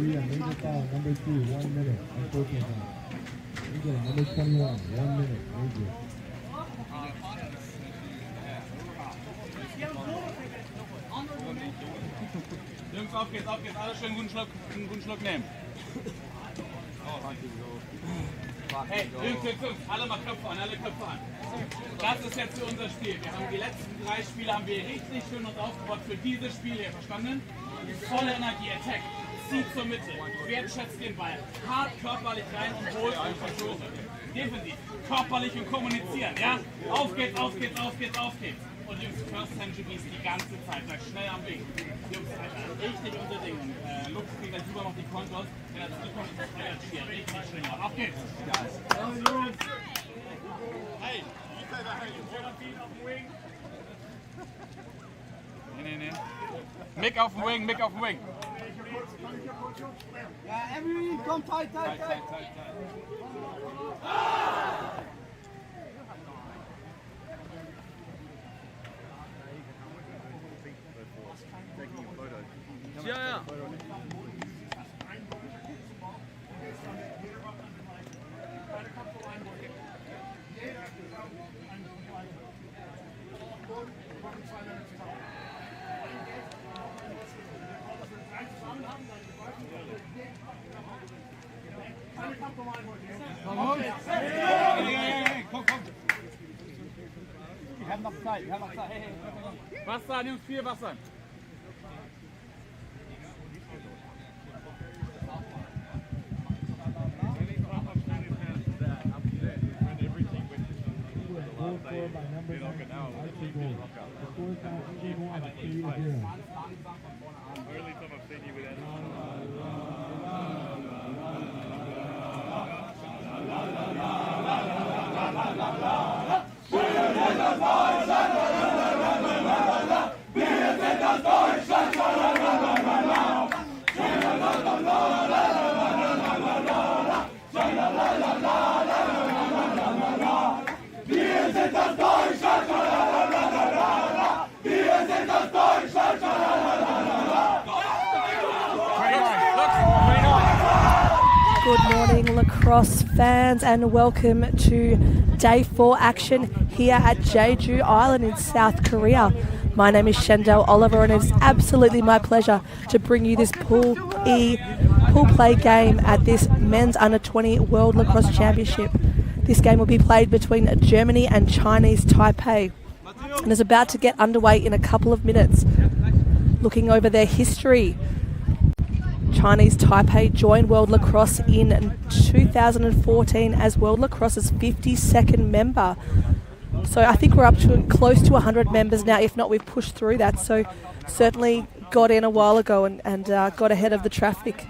Three, a major foul. Number 2, 1 minute. Unfortunate foul. England, number 21, 1 minute. Major. Jungs, auf geht's, auf geht's. Alle schön einen guten Schluck nehmen. Hey, Jungs, alle mal Köpfe an, alle Köpfe an. Das ist jetzt für unser Spiel. Wir haben die letzten 3 Spiele haben wir richtig schön uns aufgebaut für dieses Spiel hier, verstanden? Volle Energie, Attack, zieht zur Mitte, wertschätzt den Ball, hart körperlich rein und holt einfach Tore. Defensiv, körperlich und kommunizieren, ja? Auf geht's, auf geht's, auf geht's, auf geht's. Und Jungs, First Century ist die ganze Zeit, seid schnell am Weg. Jungs, Alter, richtig unser Ding. Lux kriegt dann super noch die Kontos. Wenn er zurückkommt, ist das Feuer hier. Richtig schön. Auf geht's. Hey, nee. Mick auf dem Wing, Mick auf dem Wing. Ja, everybody, komm, tight. Ja. Komm. Wir haben noch Zeit. Wasser, Jungs, viel Wasser. By number 9, Archie Gold. The score is now England 1, 3-0. Early time I've seen you with Good morning, lacrosse fans, and welcome to Day 4 action here at Jeju Island in South Korea. My name is Shendell Oliver, and it's absolutely my pleasure to bring you this pool play game at this Men's Under-20 World Lacrosse Championship. This game will be played between Germany and Chinese Taipei, and is about to get underway in a couple of minutes. Looking over their history, Chinese Taipei joined World Lacrosse in 2014 as World Lacrosse's 52nd member. So I think we're up to close to 100 members now. If not, we've pushed through that. So certainly got in a while ago and got ahead of the traffic.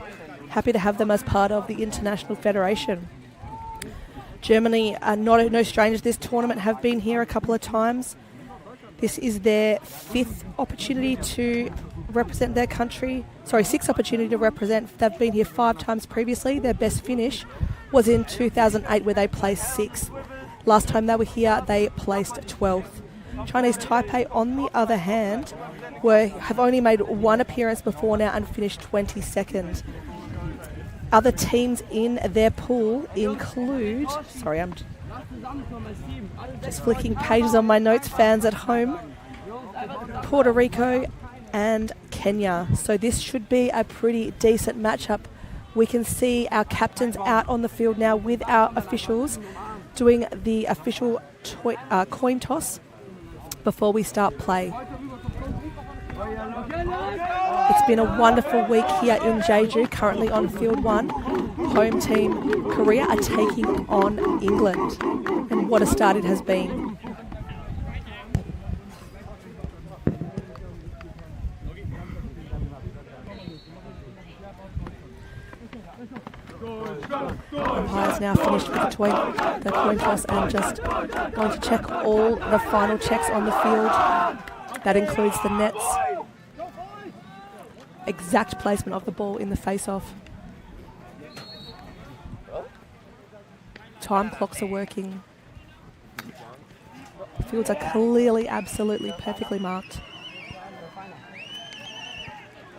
Happy to have them as part of the International Federation. Germany are no strangers to this tournament, have been here a couple of times. This is their 5th opportunity to represent their country. Sorry, 6th opportunity to represent. They've been here 5 times previously. Their best finish was in 2008 where they placed 6th. Last time they were here, they placed 12th. Chinese Taipei, on the other hand, have only made 1 appearance before now and finished 22nd. Other teams in their pool include... Sorry, I'm just flicking pages on my notes, fans at home. Puerto Rico and Kenya. So this should be a pretty decent matchup. We can see our captains out on the field now with our officials doing the official coin toss before we start play. It's been a wonderful week here in Jeju, currently on field 1. Home team Korea are taking on England. And what a start it has been. Umpires now finished between the coin toss and just going to check all the final checks on the field. That includes the nets, exact placement of the ball in the face-off. Time clocks are working. The fields are clearly, absolutely, perfectly marked.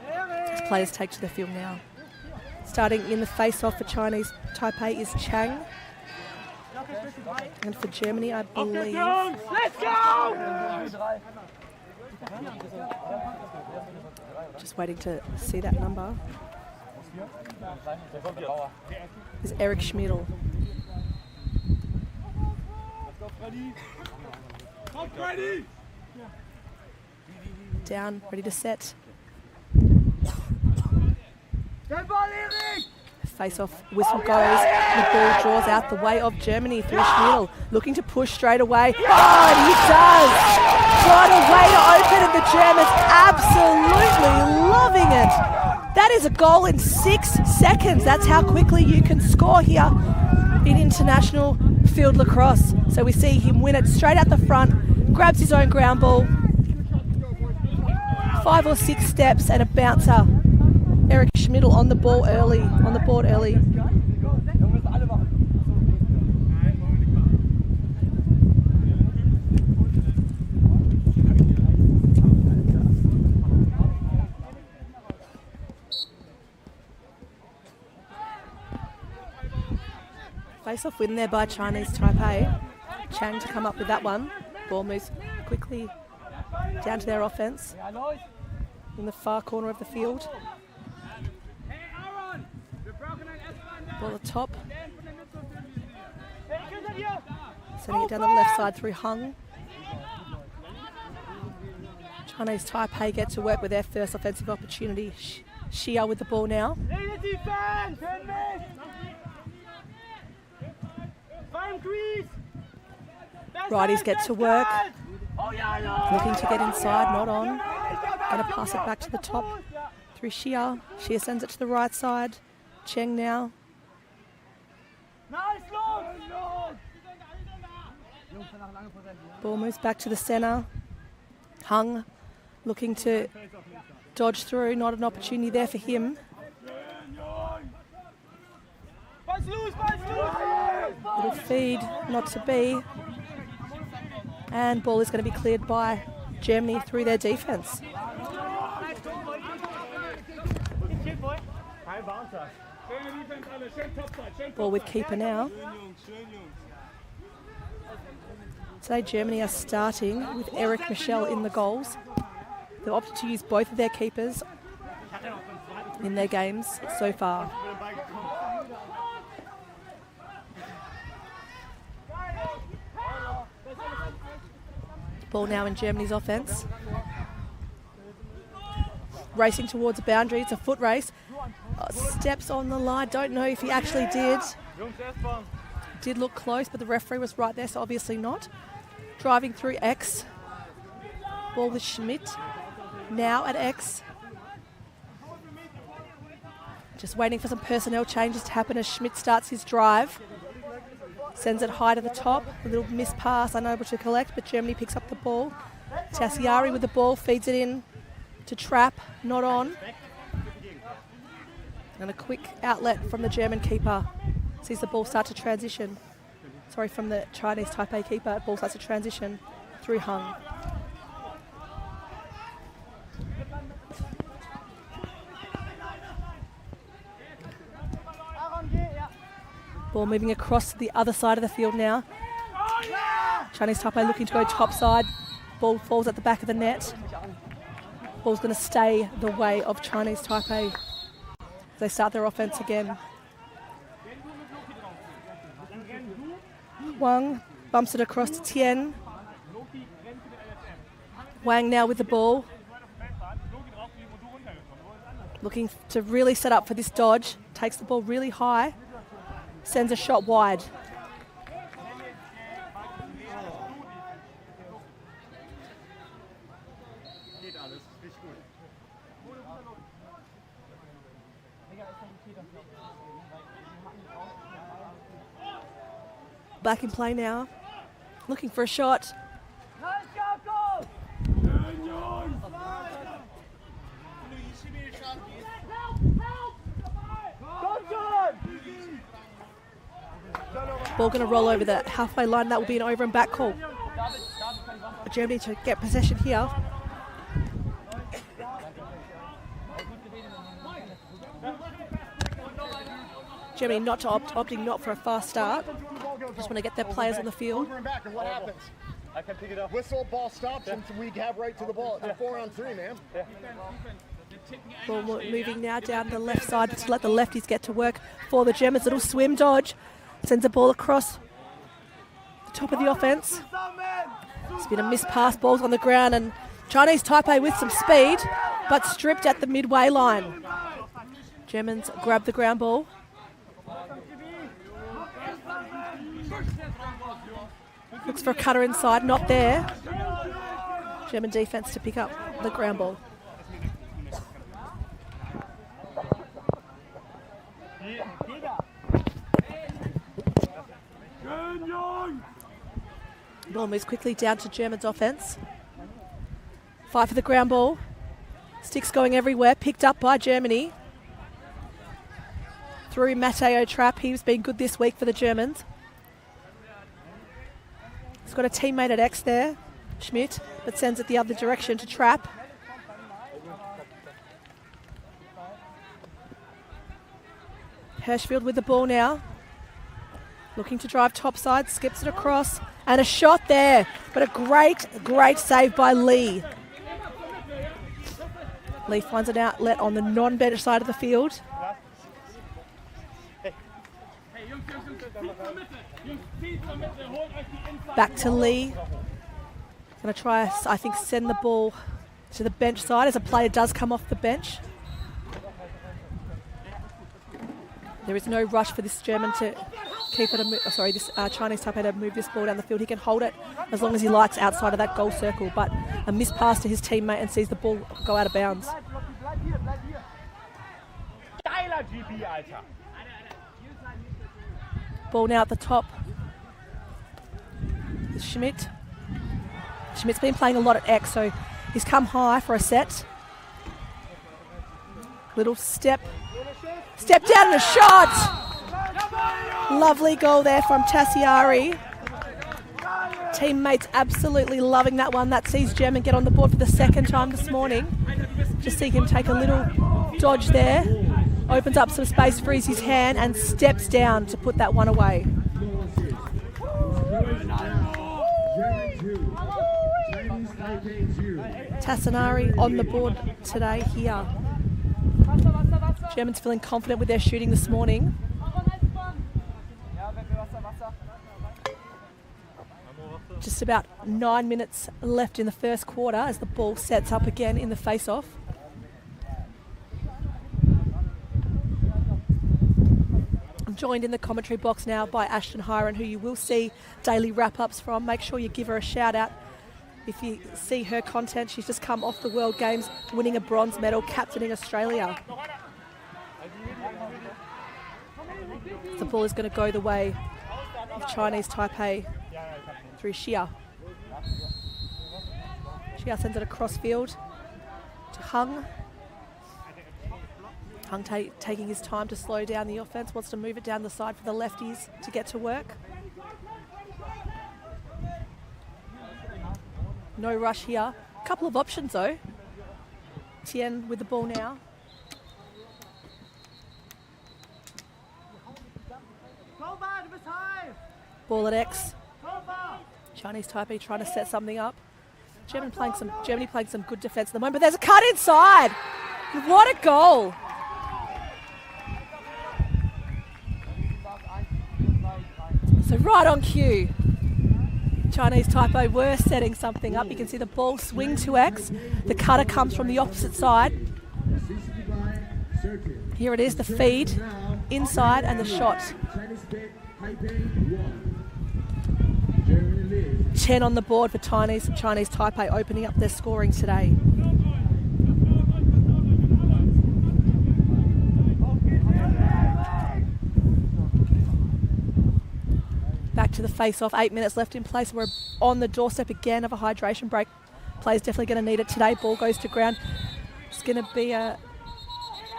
As players take to the field now. Starting in the face-off for Chinese Taipei is Chang. And for Germany, I believe... Let's go! Just waiting to see that number. Is Eric Schmidl. Down, ready to set. Face-off whistle goes. The ball draws out the way of Germany through Schmidl. Looking to push straight away. Oh, and he does! What a way to open, and the Germans absolutely loving it. That is a goal in 6 seconds. That's how quickly you can score here in international field lacrosse. So we see him win it straight out the front, grabs his own ground ball. 5 or 6 steps and a bouncer. Eric Schmidl on the ball early, on the board early. Face-off win there by Chinese Taipei. Chang to come up with that one. Ball moves quickly down to their offense in the far corner of the field. Ball at the top. Sending it down the left side through Hung. Chinese Taipei get to work with their first offensive opportunity. Xia with the ball now. Righties get to work. Looking to get inside, not on. Going to pass it back to the top through Xia. Xia sends it to the right side. Cheng now. Ball moves back to the centre. Hung looking to dodge through. Not an opportunity there for him. Little feed, not to be. And ball is going to be cleared by Germany through their defence. Ball with keeper now. Today Germany are starting with Eric Michel in the goals. They've opted to use both of their keepers in their games so far. Ball now in Germany's offence. Racing towards a boundary. It's a foot race. Steps on the line. Don't know if he actually did. Did look close, but the referee was right there, so obviously not. Driving through X. Ball with Schmidt. Now at X. Just waiting for some personnel changes to happen as Schmidt starts his drive. Sends it high to the top. A little missed pass, unable to collect, but Germany picks up the ball. Tassiari with the ball, feeds it in to Trapp, not on. And a quick outlet from the German keeper. Sees the ball start to transition. Sorry, from the Chinese Taipei keeper. Ball starts to transition through Hung. Ball moving across to the other side of the field now. Chinese Taipei looking to go top side. Ball falls at the back of the net. Ball's going to stay the way of Chinese Taipei. They start their offense again. Wang bumps it across to Tien. Wang now with the ball. Looking to really set up for this dodge. Takes the ball really high. Sends a shot wide. Back in play now. Looking for a shot. Ball going to roll over the halfway line. That will be an over and back call. Germany to get possession here. Germany opting not for a fast start. Just want to get their players on the field. Over and back, and what happens? I can pick it up. Whistle, ball stops, and we have right to the ball. It's a 4-on-3, man. Ball moving now down the left side to let the lefties get to work for the Germans. Little swim dodge. Sends the ball across the top of the offense. It's been a missed pass, balls on the ground, and Chinese Taipei with some speed, but stripped at the midway line. Germans grab the ground ball. Looks for a cutter inside, not there. German defense to pick up the ground ball. Ball moves quickly down to German's offense. Fight for the ground ball. Sticks going everywhere, picked up by Germany. Through Matteo Trapp, he's been good this week for the Germans. He's got a teammate at X there, Schmidt, but sends it the other direction to Trapp. Hirschfeld with the ball now. Looking to drive topside, skips it across, and a shot there, but a great save by Lee. Lee finds an outlet on the non-bench side of the field. Back to Lee. Going to try, I think, send the ball to the bench side as a player does come off the bench. There is no rush for this German to keep it. This Chinese Taipei to move this ball down the field. He can hold it as long as he likes outside of that goal circle. But a missed pass to his teammate and sees the ball go out of bounds. Ball now at the top. Schmidt. Schmidt's been playing a lot at X, so he's come high for a set. Little step down and a shot! Lovely goal there from Tassiari. Teammates absolutely loving that one. That sees German get on the board for the second time this morning. Just see him take a little dodge there. Opens up some space, frees his hand and steps down to put that one away. Tassinari on the board today here. Germans feeling confident with their shooting this morning. Just about 9 minutes left in the first quarter as the ball sets up again in the face-off. I'm joined in the commentary box now by Ashton Hiron, who you will see daily wrap-ups from. Make sure you give her a shout-out if you see her content. She's just come off the World Games, winning a bronze medal, captaining Australia. The ball is going to go the way of Chinese Taipei through Xia. Xia sends it across field to Hung. Hung taking his time to slow down the offense, wants to move it down the side for the lefties to get to work. No rush here. A couple of options though. Tien with the ball now. Ball at X. Chinese Taipei trying to set something up. Germany playing some good defence at the moment, but there's a cut inside. What a goal! So right on cue, Chinese Taipei were setting something up. You can see the ball swing to X. The cutter comes from the opposite side. Here it is, the feed inside and the shot. 10 on the board for Chinese Taipei, opening up their scoring today. Back to the face-off, 8 minutes left in place. We're on the doorstep again of a hydration break. Players definitely going to need it today. Ball goes to ground. It's going to be a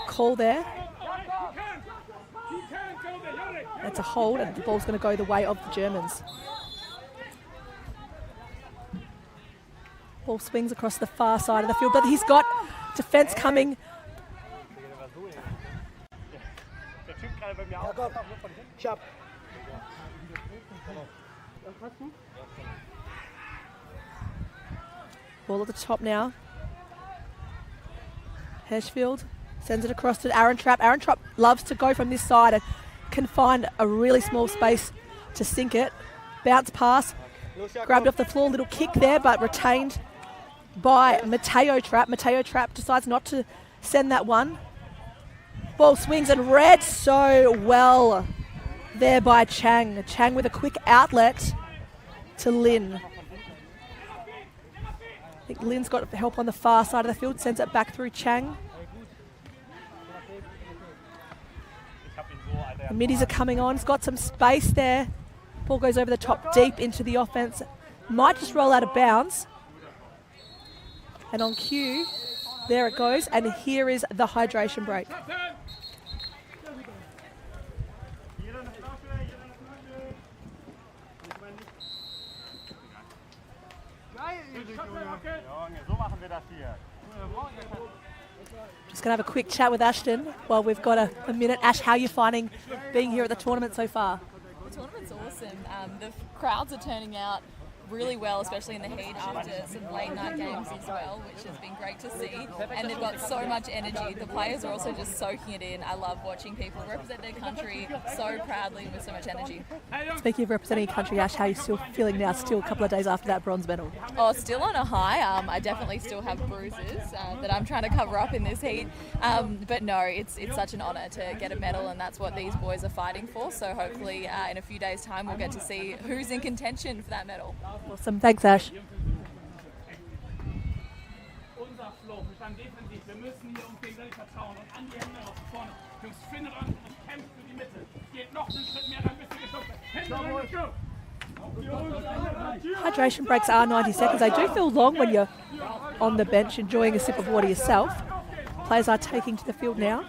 call there. That's a hold, and the ball's going to go the way of the Germans. Ball swings across the far side of the field, but he's got defence coming. gerade bei mir auch. Ich hab. Ball at the top now. Hirschfield sends it across to Aaron Trapp. Aaron Trapp loves to go from this side and can find a really small space to sink it. Bounce pass, grabbed off the floor, little kick there, but retained by Mateo Trapp. Mateo Trapp decides not to send that one. Ball swings and read so well there by Chang. Chang with a quick outlet to Lin. I think Lin's got help on the far side of the field, sends it back through Chang. The middies are coming on, it's got some space there. Ball goes over the top deep into the offense. Might just roll out of bounds. And on cue, there it goes, and here is the hydration break. Just going to have a quick chat with Ashton while we've got a minute. Ash, how are you finding being here at the tournament so far? The tournament's awesome. The crowds are turning out really well, especially in the heat after some late night games as well, which has been great to see. And they've got so much energy. The players are also just soaking it in. I love watching people represent their country so proudly with so much energy. Speaking of representing your country, Ash, how are you still feeling now, still a couple of days after that bronze medal? Oh, still on a high. I definitely still have bruises that I'm trying to cover up in this heat. But no, it's such an honour to get a medal, and that's what these boys are fighting for. So hopefully in a few days' time we'll get to see who's in contention for that medal. Awesome. Thanks, Ash. Unser Flow, wir standen defensiv. Wir müssen hier uns gegenseitig vertrauen und an die Hände raus vorne. Jungs, findet ran und kämpft für die Mitte. Geht noch einen Schritt mehr, dann bist du geschubst. Hände rein, go! Hydration breaks are 90 seconds. They do feel long when you're on the bench enjoying a sip of water yourself. Players are taking to the field now.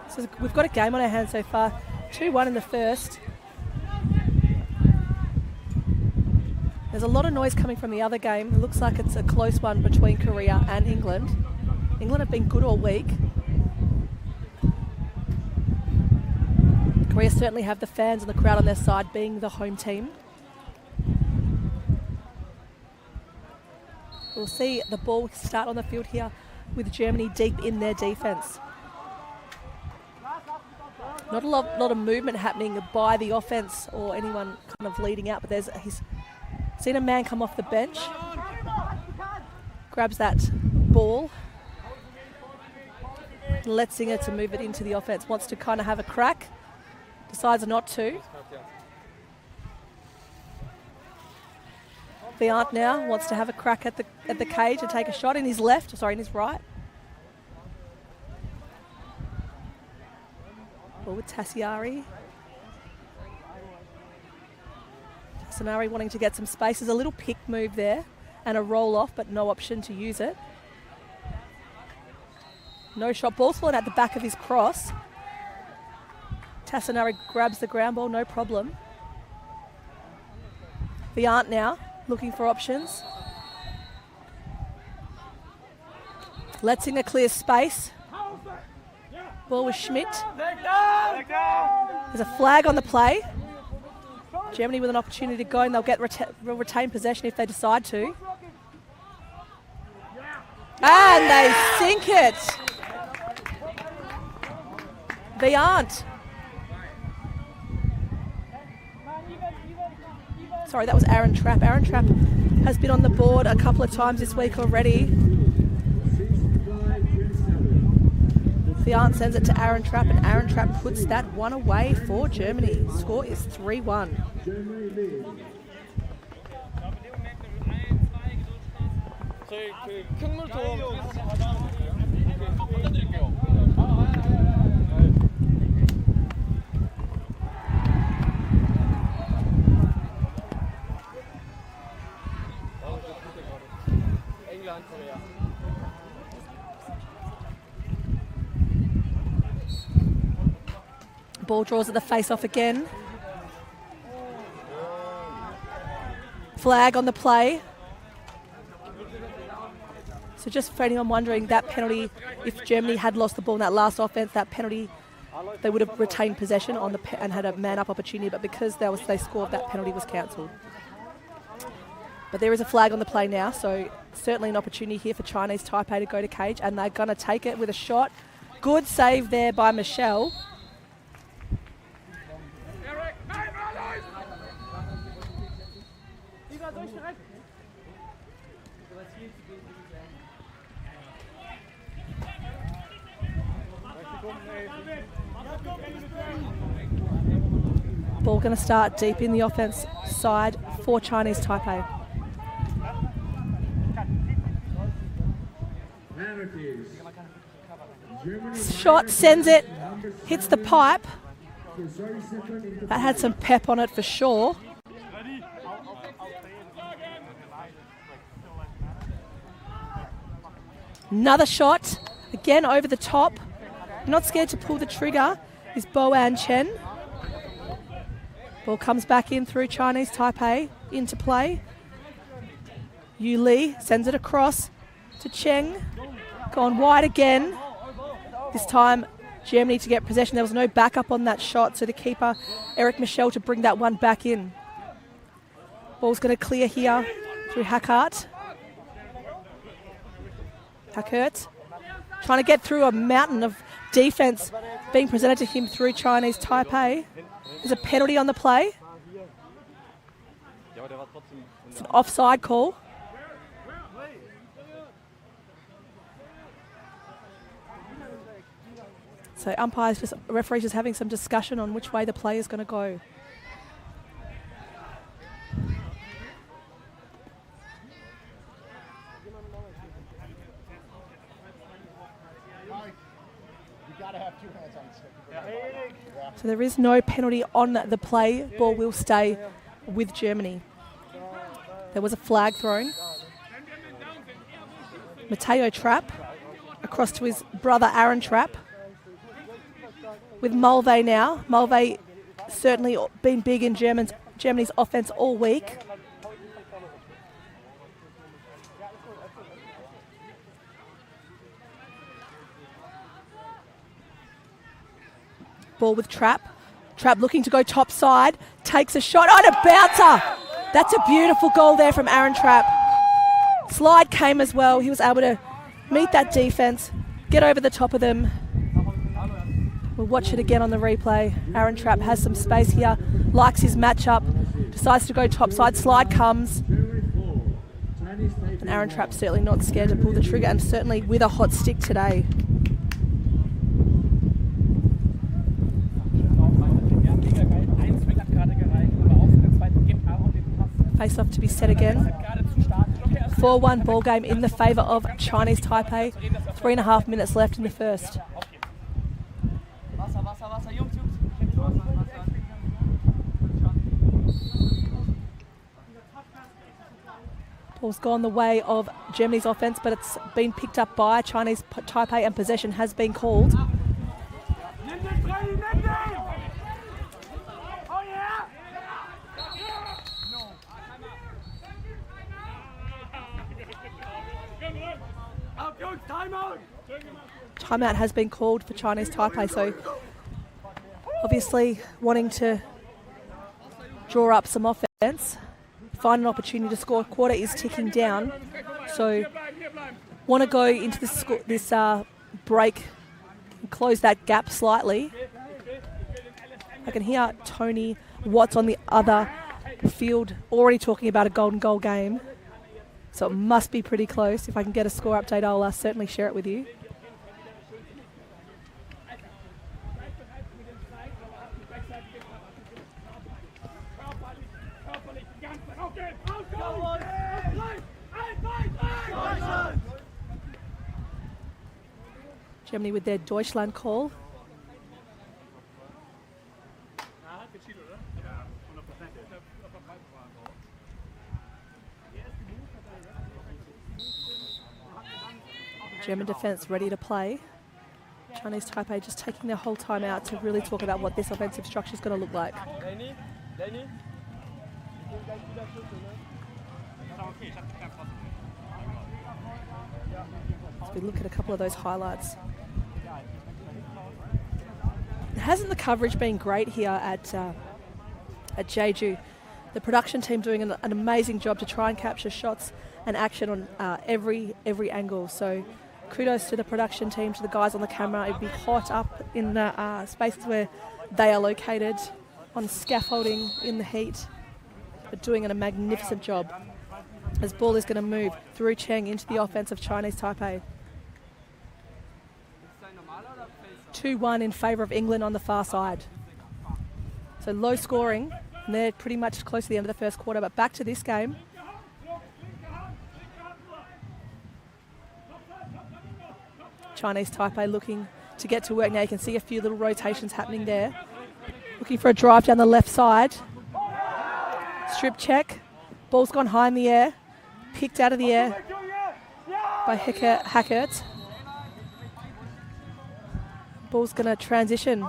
So we've got a game on our hands so far. 2-1 in the first. There's a lot of noise coming from the other game. It looks like it's a close one between Korea and England. England have been good all week. Korea certainly have the fans and the crowd on their side, being the home team. We'll see the ball start on the field here with Germany deep in their defence. Not a lot of movement happening by the offence or anyone kind of leading out, but he's seen a man come off the bench, grabs that ball, lets Singer to move it into the offence, wants to kind of have a crack, decides not to. Viant now wants to have a crack at the cage and take a shot in his right. Ball with Tassiari. Tassinari wanting to get some space. There's a little pick move there and a roll off, but no option to use it. No shot. Ball's fallen at the back of his cross. Tassinari grabs the ground ball, no problem. Viant now looking for options. Letzinger clears space. Ball with Schmidt. There's a flag on the play. Germany with an opportunity to go, and they'll retain possession if they decide to. And they sink it. Viant. Sorry, that was Aaron Trapp. Aaron Trapp has been on the board a couple of times this week already. Viant sends it to Aaron Trapp, and Aaron Trapp puts that one away for Germany. Score is 3-1. Ball draws at the face-off again. Flag on the play. So just for anyone wondering, that penalty, if Germany had lost the ball in that last offense, that penalty, they would have retained possession on the and had a man-up opportunity, but because they scored, that penalty was cancelled. But there is a flag on the play now, so certainly an opportunity here for Chinese Taipei to go to cage, and they're going to take it with a shot. Good save there by Michelle. Ball going to start deep in the offense side for Chinese Taipei. Shot, sends it, hits the pipe. That had some pep on it for sure. Another shot, again over the top. Not scared to pull the trigger is Boan Chen. Ball comes back in through Chinese Taipei into play. Yu Li sends it across to Cheng. Gone wide again. This time Germany to get possession. There was no backup on that shot, so the keeper, Eric Michel, to bring that one back in. Ball's going to clear here through Hackert. Hackert trying to get through a mountain of defence being presented to him through Chinese Taipei. There's a penalty on the play. It's an offside call. So referees just having some discussion on which way the play is going to go. So there is no penalty on the play. Ball will stay with Germany. There was a flag thrown. Matteo Trapp across to his brother Aaron Trapp. With Mulvey now. Mulvey certainly been big in Germany's offense all week. Ball with Trapp. Trapp looking to go top side. Takes a shot on a bouncer. That's a beautiful goal there from Aaron Trapp. Slide came as well. He was able to meet that defence, get over the top of them. We'll watch it again on the replay. Aaron Trapp has some space here, likes his matchup, decides to go top side. Slide comes. And Aaron Trapp certainly not scared to pull the trigger, and certainly with a hot stick today. Face off to be set again. 4-1 ball game in the favour of Chinese Taipei. 3.5 minutes left in the first. Ball's gone the way of Germany's offence, but it's been picked up by Chinese Taipei and possession has been called. Timeout has been called for Chinese Taipei, so obviously wanting to draw up some offense, find an opportunity to score. Quarter is ticking down, so want to go into this break and close that gap slightly. I can hear Tony Watts on the other field already talking about a golden goal game, so it must be pretty close. If I can get a score update, I'll certainly share it with you. Germany with their Deutschland call. German defence ready to play. Chinese Taipei just taking their whole time out to really talk about what this offensive structure is going to look like. As we look at a couple of those highlights. Hasn't the coverage been great here at Jeju? The production team doing an amazing job to try and capture shots and action on every angle. So kudos to the production team, to the guys on the camera. It'd be hot up in the spaces where they are located on scaffolding in the heat, but doing a magnificent job. As ball is going to move through Cheng into the offense of Chinese Taipei. 2-1 in favour of England on the far side. So low scoring, and they're pretty much close to the end of the first quarter, but back to this game. Chinese Taipei looking to get to work now. You can see a few little rotations happening there. Looking for a drive down the left side. Strip check. Ball's gone high in the air. Picked out of the air by Hackert. Ball's going to transition.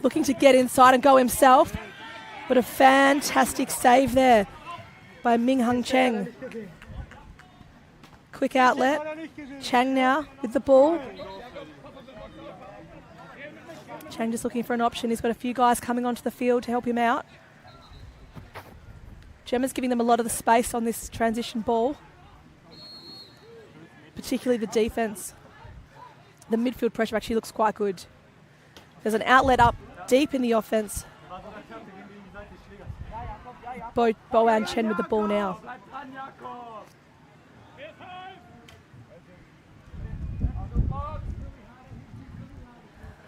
Looking to get inside and go himself. But a fantastic save there by Ming Hung Cheng. Quick outlet. Chang now with the ball. Chang just looking for an option. He's got a few guys coming onto the field to help him out. Gemma's giving them a lot of the space on this transition ball, particularly the defense. The midfield pressure actually looks quite good. There's an outlet up deep in the offense. Boan Chen with the ball now.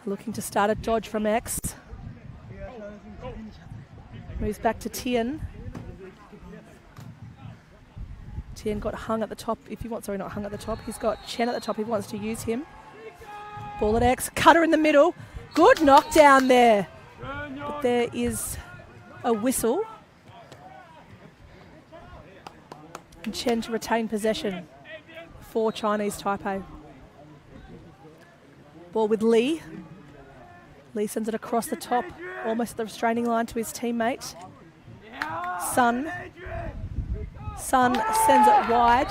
Looking to start a dodge from X. Moves back to Tien. Tien got hung at the top. If he wants, sorry, not hung at the top. He's got Chen at the top if he wants to use him. Ball at X. Cutter in the middle. Good knockdown there. But there is a whistle. And Chen to retain possession for Chinese Taipei. Ball with Lee. Lee sends it across the top, almost at the restraining line to his teammate. Sun sends it wide.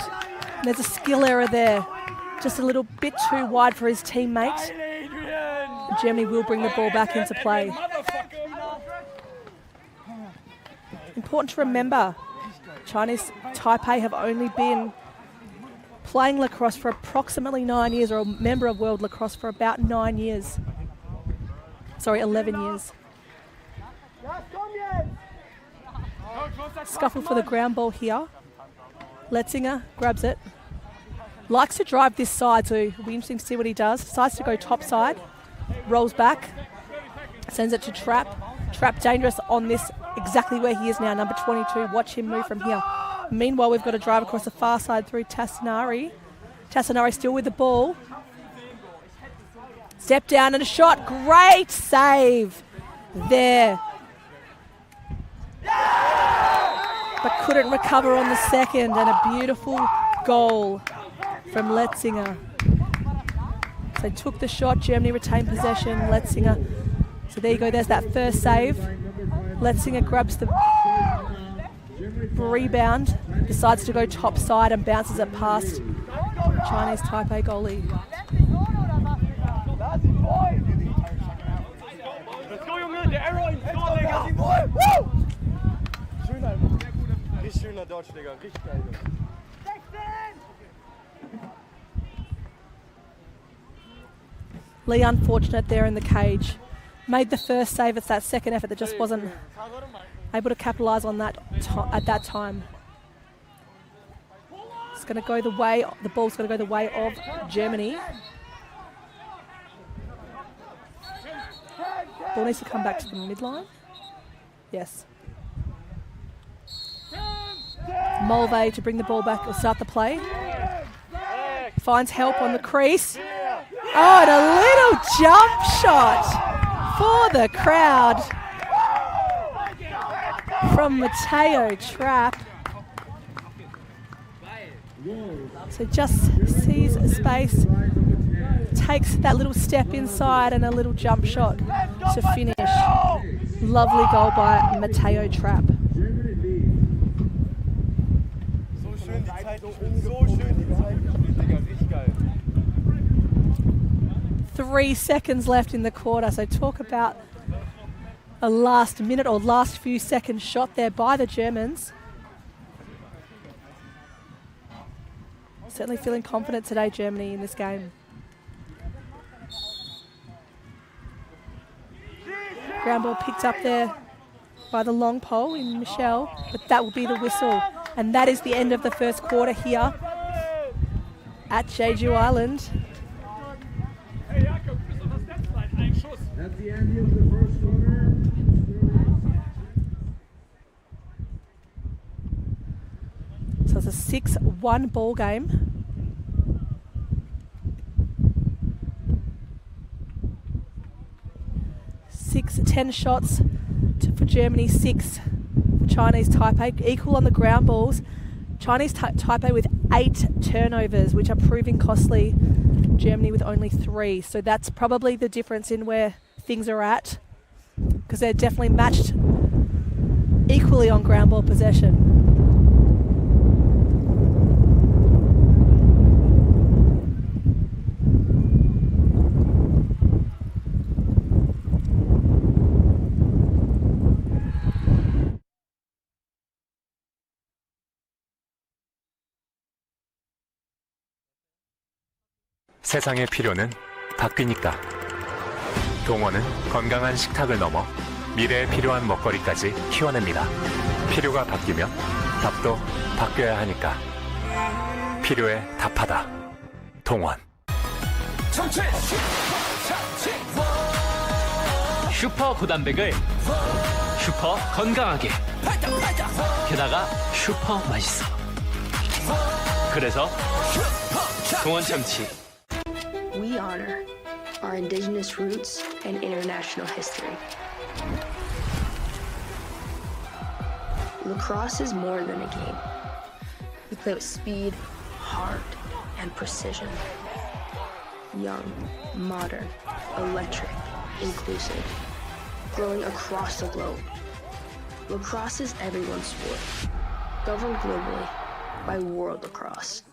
And there's a skill error there. Just a little bit too wide for his teammate. Germany will bring the ball back into play. Important to remember, Chinese Taipei have only been playing lacrosse for approximately 9 years, or a member of World Lacrosse for about 9 years. Sorry, 11 years. Scuffle for the ground ball here. Letzinger grabs it. Likes to drive this side, so it'll be interesting to see what he does. Decides to go top side. Rolls back. Sends it to Trap. Trap dangerous on this, exactly where he is now, number 22. Watch him move from here. Meanwhile, we've got a drive across the far side through Tassinari. Tassinari still with the ball. Step down and a shot. Great save there. But couldn't recover on the second, and a beautiful goal from Letzinger. So took the shot, Germany retained possession, Letzinger. So there you go, there's that first save. Letzinger grabs the rebound, decides to go top side and bounces it past Chinese Taipei goalie. Let's go, Junge, der Arrow ins Tor, Digga! Schöner, richtig schöner Dodge, Digga, richtig geil. Lee unfortunate there in the cage. Made the first save, it's that second effort that just wasn't able to capitalise on that at that time. It's going to go the way, the ball's going to go the way of Germany. Ball needs to come back to the midline. Yes. Mulvey to bring the ball back or start the play. Finds help on the crease. Oh, and a little jump shot for the crowd from Mateo Trapp. So just sees a space, takes that little step inside and a little jump shot to finish. Lovely goal by Matteo Trapp. So schön die Zeit, so schön die Zeit gespielt, Digga. Richtig geil. 3 seconds left in the quarter, so talk about a last minute or last few seconds shot there by the Germans. Certainly feeling confident today, Germany, in this game. Ground ball picked up there by the long pole in Michelle, but that will be the whistle. And that is the end of the first quarter here at Jeju Island. That's the end of the first quarter. So it's a 6-1 ball game. Six, 10 shots for Germany, 6 for Chinese Taipei. Equal on the ground balls. Chinese Taipei with 8 turnovers, which are proving costly. Germany with only 3. So that's probably the difference in where things are at, because they're definitely matched equally on ground ball possession. 세상의 필요는 바뀌니까. 동원은 건강한 식탁을 넘어 미래에 필요한 먹거리까지 키워냅니다. 필요가 바뀌면 답도 바뀌어야 하니까. 필요에 답하다. 동원. 슈퍼 고단백을 슈퍼 건강하게, 게다가 슈퍼 맛있어. 그래서 동원 참치. We honor our indigenous roots and international history. Lacrosse is more than a game. We play with speed, heart, and precision. Young, modern, electric, inclusive, growing across the globe. Lacrosse is everyone's sport, governed globally by World Lacrosse.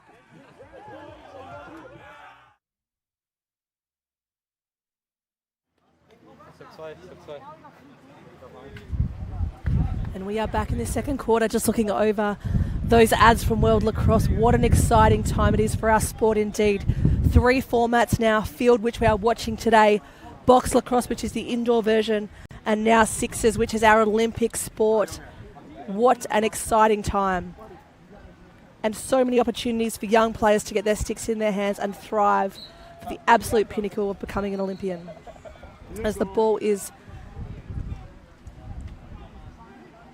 And we are back in the second quarter, just looking over those ads from World Lacrosse. What an exciting time it is for our sport indeed. 3 formats now, field, which we are watching today, box lacrosse, which is the indoor version, and now sixes, which is our Olympic sport. What an exciting time. And so many opportunities for young players to get their sticks in their hands and thrive for the absolute pinnacle of becoming an Olympian. As the ball is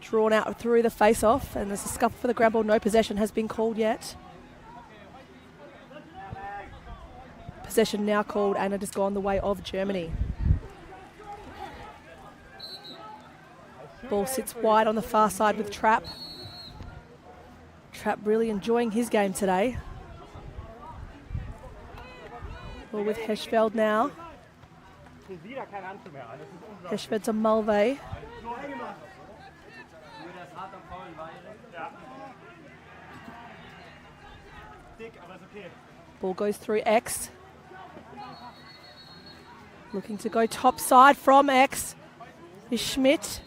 drawn out through the face-off, and there's a scuffle for the ground ball. No possession has been called yet. Possession now called, and it has gone the way of Germany. Ball sits wide on the far side with Trapp. Trapp really enjoying his game today. Ball with Heschfeld now. Heschfeld to Mulvey. Ball goes through X. Looking to go top side from X is Schmidt.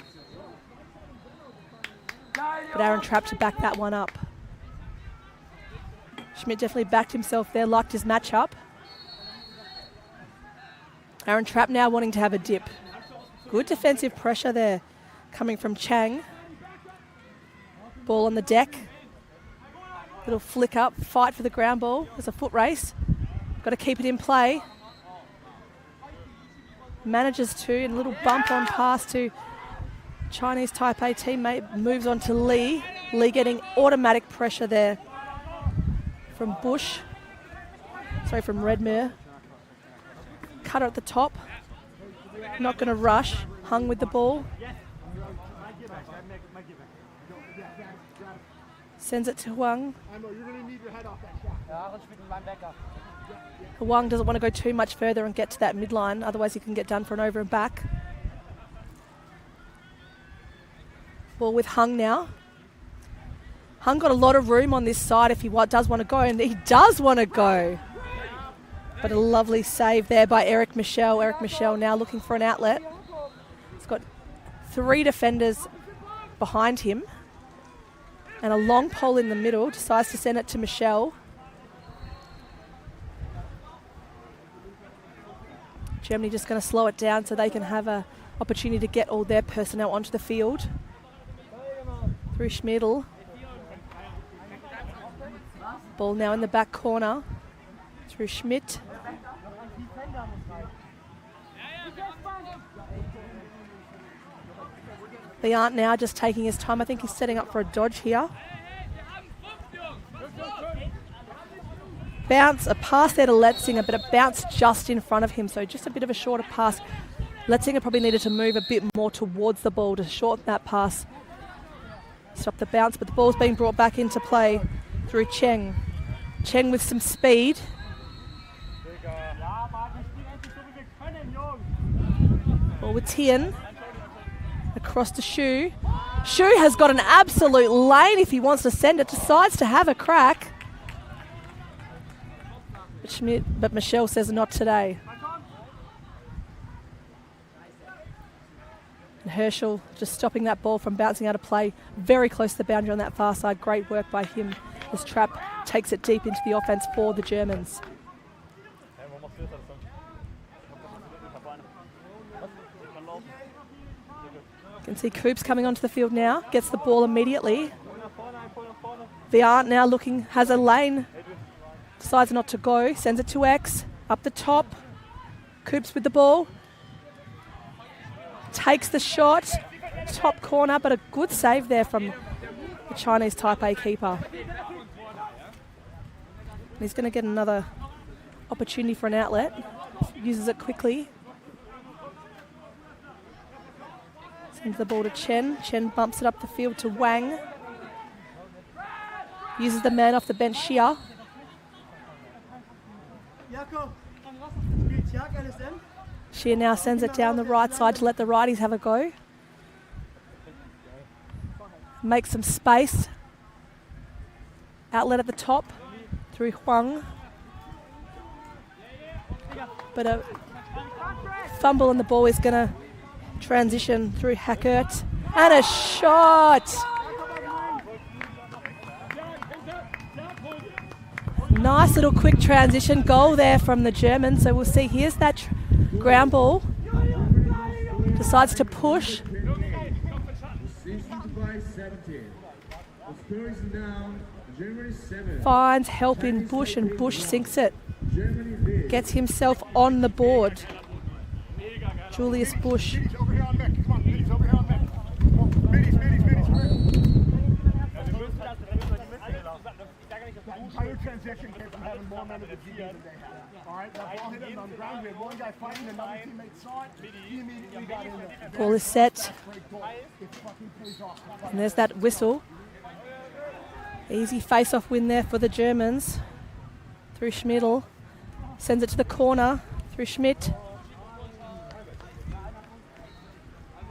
But Aaron Trapp to back that one up. Schmidt definitely backed himself there, liked his matchup. Aaron Trapp now wanting to have a dip. Good defensive pressure there coming from Chang. Ball on the deck. Little flick up, fight for the ground ball. There's a foot race. Got to keep it in play. Manages to, and a little bump on pass to Chinese Taipei teammate, moves on to Lee. Lee getting automatic pressure there from Bush. Sorry, from Redmer. Cutter at the top. Not going to rush. Hung with the ball. Sends it to Huang. Huang doesn't want to go too much further and get to that midline, otherwise he can get done for an over and back. Ball with Hung now. Hung got a lot of room on this side if he does want to go, and he does want to go. But a lovely save there by Eric Michel. Eric Michel now looking for an outlet. He's got 3 defenders behind him. And a long pole in the middle. Decides to send it to Michel. Germany just going to slow it down so they can have an opportunity to get all their personnel onto the field. Through Schmidl. Ball now in the back corner. Through Schmidt. Beyant now just taking his time. I think he's setting up for a dodge here. Bounce, a pass there to Letzinger, but it bounced just in front of him, so just a bit of a shorter pass. Letzinger probably needed to move a bit more towards the ball to shorten that pass. Stop the bounce, but the ball's being brought back into play through Cheng. Cheng with some speed. Ball with Tien. Across to Shu. Shu has got an absolute lane if he wants to send it. Decides to have a crack. But Michelle says not today. And Herschel just stopping that ball from bouncing out of play. Very close to the boundary on that far side. Great work by him. This trap takes it deep into the offense for the Germans. You can see Coops coming onto the field now. Gets the ball immediately. Viant now looking, has a lane. Decides not to go. Sends it to X. Up the top. Coops with the ball. Takes the shot. Top corner, but a good save there from the Chinese Taipei keeper. And he's going to get another opportunity for an outlet. Uses it quickly. Sends the ball to Chen. Chen bumps it up the field to Wang. Uses the man off the bench, Xia. Xia now sends it down the right side to let the righties have a go. Makes some space. Outlet at the top through Huang. But a fumble and the ball is going to transition through Hackert. And a shot! Nice little quick transition goal there from the Germans. So we'll see, here's that ground ball. Decides to push. Finds help in Bush and Bush sinks it. Gets himself on the board. Julius Bush. Transition came from having more men of the GD than they had. All right, that ball hit him on the ground. We had one guy fighting, another teammate saw it. He immediately got in there. Ball is set. And there's that whistle. Easy face-off win there for the Germans. Through Schmidl. Sends it to the corner. Through Schmidt.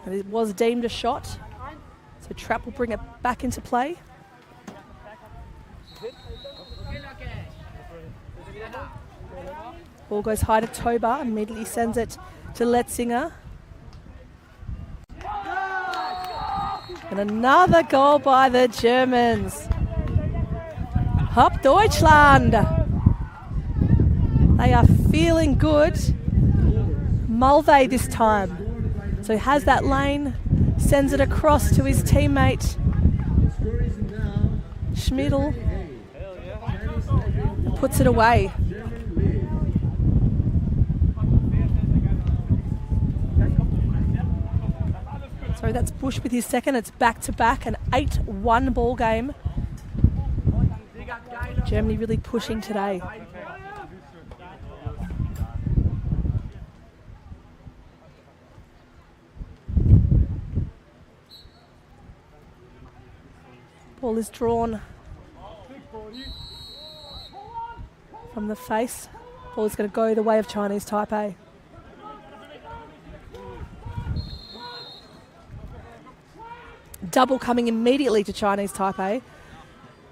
And it was deemed a shot. So Trapp will bring it back into play. Ball goes high to Toba, immediately sends it to Letzinger. And another goal by the Germans. Hopp Deutschland! They are feeling good. Mulvey this time. So he has that lane, sends it across to his teammate. Schmidl puts it away. So that's Bush with his second. It's back-to-back, an 8-1 ball game. Germany really pushing today. Ball is drawn from the face Ball's going to go the way of Chinese Taipei. Double coming immediately to Chinese Taipei.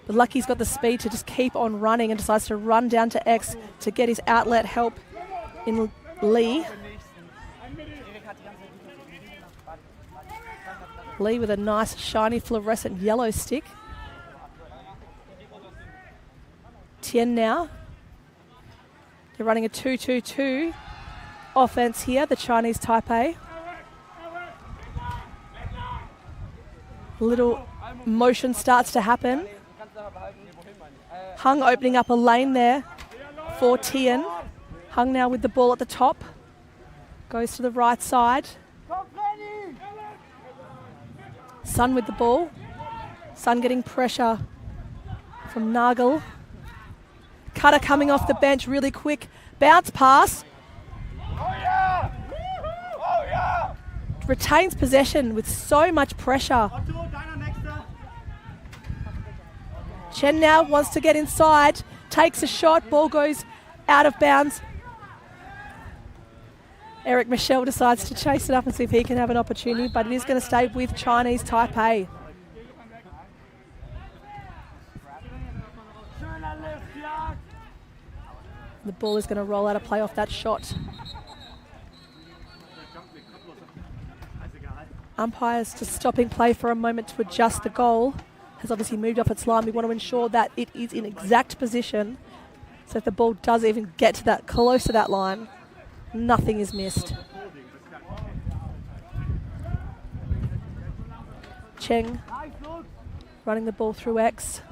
But Lucky's got the speed to just keep on running and decides to run down to X to get his outlet help in Lee. Lee with a nice shiny fluorescent yellow stick. Tien now. They're running a 2-2-2 offense here, the Chinese Taipei. Little motion starts to happen. Hung opening up a lane there for Tien. Hung now with the ball at the top. Goes to the right side. Sun with the ball. Sun getting pressure from Nagel. Cutter coming off the bench really quick. Bounce pass. Retains possession with so much pressure. Chen now wants to get inside. Takes a shot. Ball goes out of bounds. Eric Michel decides to chase it up and see if he can have an opportunity, but it is going to stay with Chinese Taipei. The ball is going to roll out of play off that shot. Umpires just stopping play for a moment to adjust the goal. Has obviously moved off its line. We want to ensure that it is in exact position. So if the ball does even get to that, close to that line, nothing is missed. Cheng running the ball through X.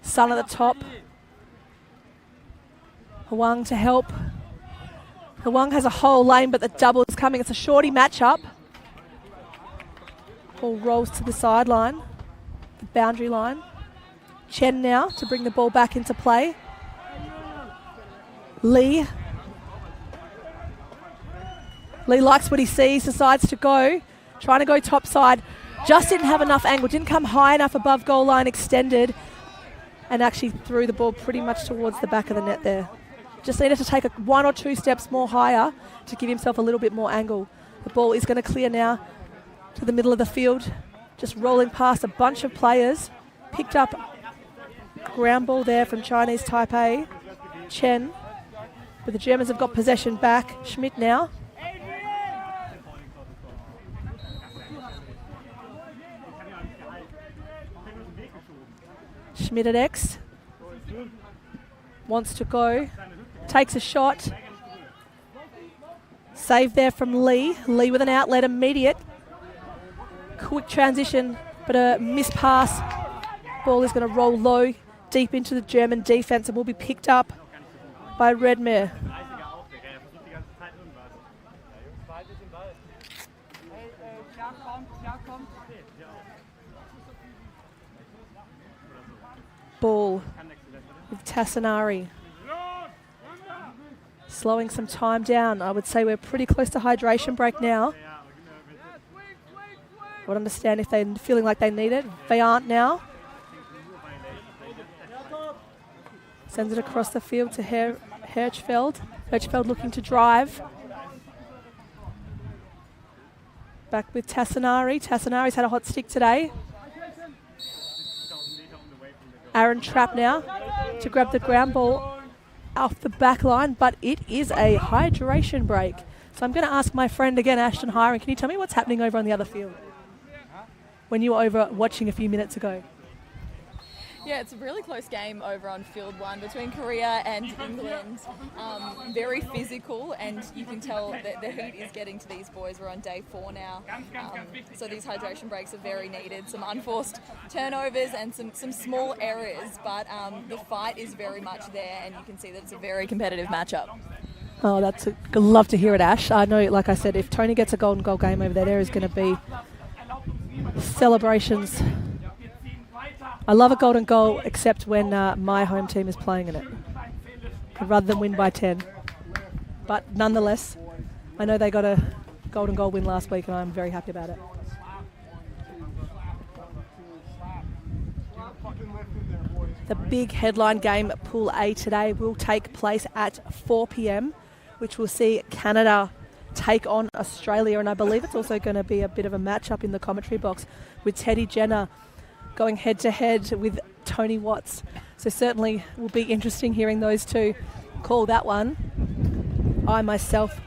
Sun at the top. Huang to help. Huang has a whole lane, but the double is coming. It's a shorty matchup. Ball rolls to the sideline, the boundary line. Chen now to bring the ball back into play. Lee. Lee likes what he sees, decides to go. Trying to go top side. Just didn't have enough angle, didn't come high enough above goal line, extended, and actually threw the ball pretty much towards the back of the net there. Just needed to take one or two steps more higher to give himself a little bit more angle. The ball is going to clear now to the middle of the field. Just rolling past a bunch of players. Picked up ground ball there from Chinese Taipei. Chen. But the Germans have got possession back. Schmidt now. Schmidt at X. Wants to go. Takes a shot. Save there from Lee. Lee with an outlet immediate. Quick transition, but a missed pass. Ball is going to roll low, deep into the German defence and will be picked up by Redmare. Ball with Tassinari. Slowing some time down. I would say we're pretty close to hydration break now. I would understand if they're feeling like they need it. They aren't now. Sends it across the field to Hirschfeld. Hirschfeld looking to drive. Back with Tassinari. Tassinari's had a hot stick today. Aaron Trapp now to grab the ground ball off the back line, but it is a hydration break. So I'm going to ask my friend again, Ashton Hiring, can you tell me what's happening over on the other field when you were over watching a few minutes ago? Yeah, it's a really close game over on Field 1 between Korea and England. Very physical, and you can tell that the heat is getting to these boys. We're on day 4 now. So these hydration breaks are very needed. Some unforced turnovers and some small errors, but the fight is very much there, and you can see that it's a very competitive matchup. Oh, love to hear it, Ash. I know, like I said, if Tony gets a golden goal game over there, there is going to be celebrations. I love a golden goal, except when my home team is playing in it. I'd rather than win by 10. But nonetheless, I know they got a golden goal win last week, and I'm very happy about it. The big headline game, Pool A today, will take place at 4 p.m, which will see Canada take on Australia. And I believe it's also going to be a bit of a match-up in the commentary box with Teddy Jenner going head-to-head with Tony Watts. So certainly will be interesting hearing those two call that one. I myself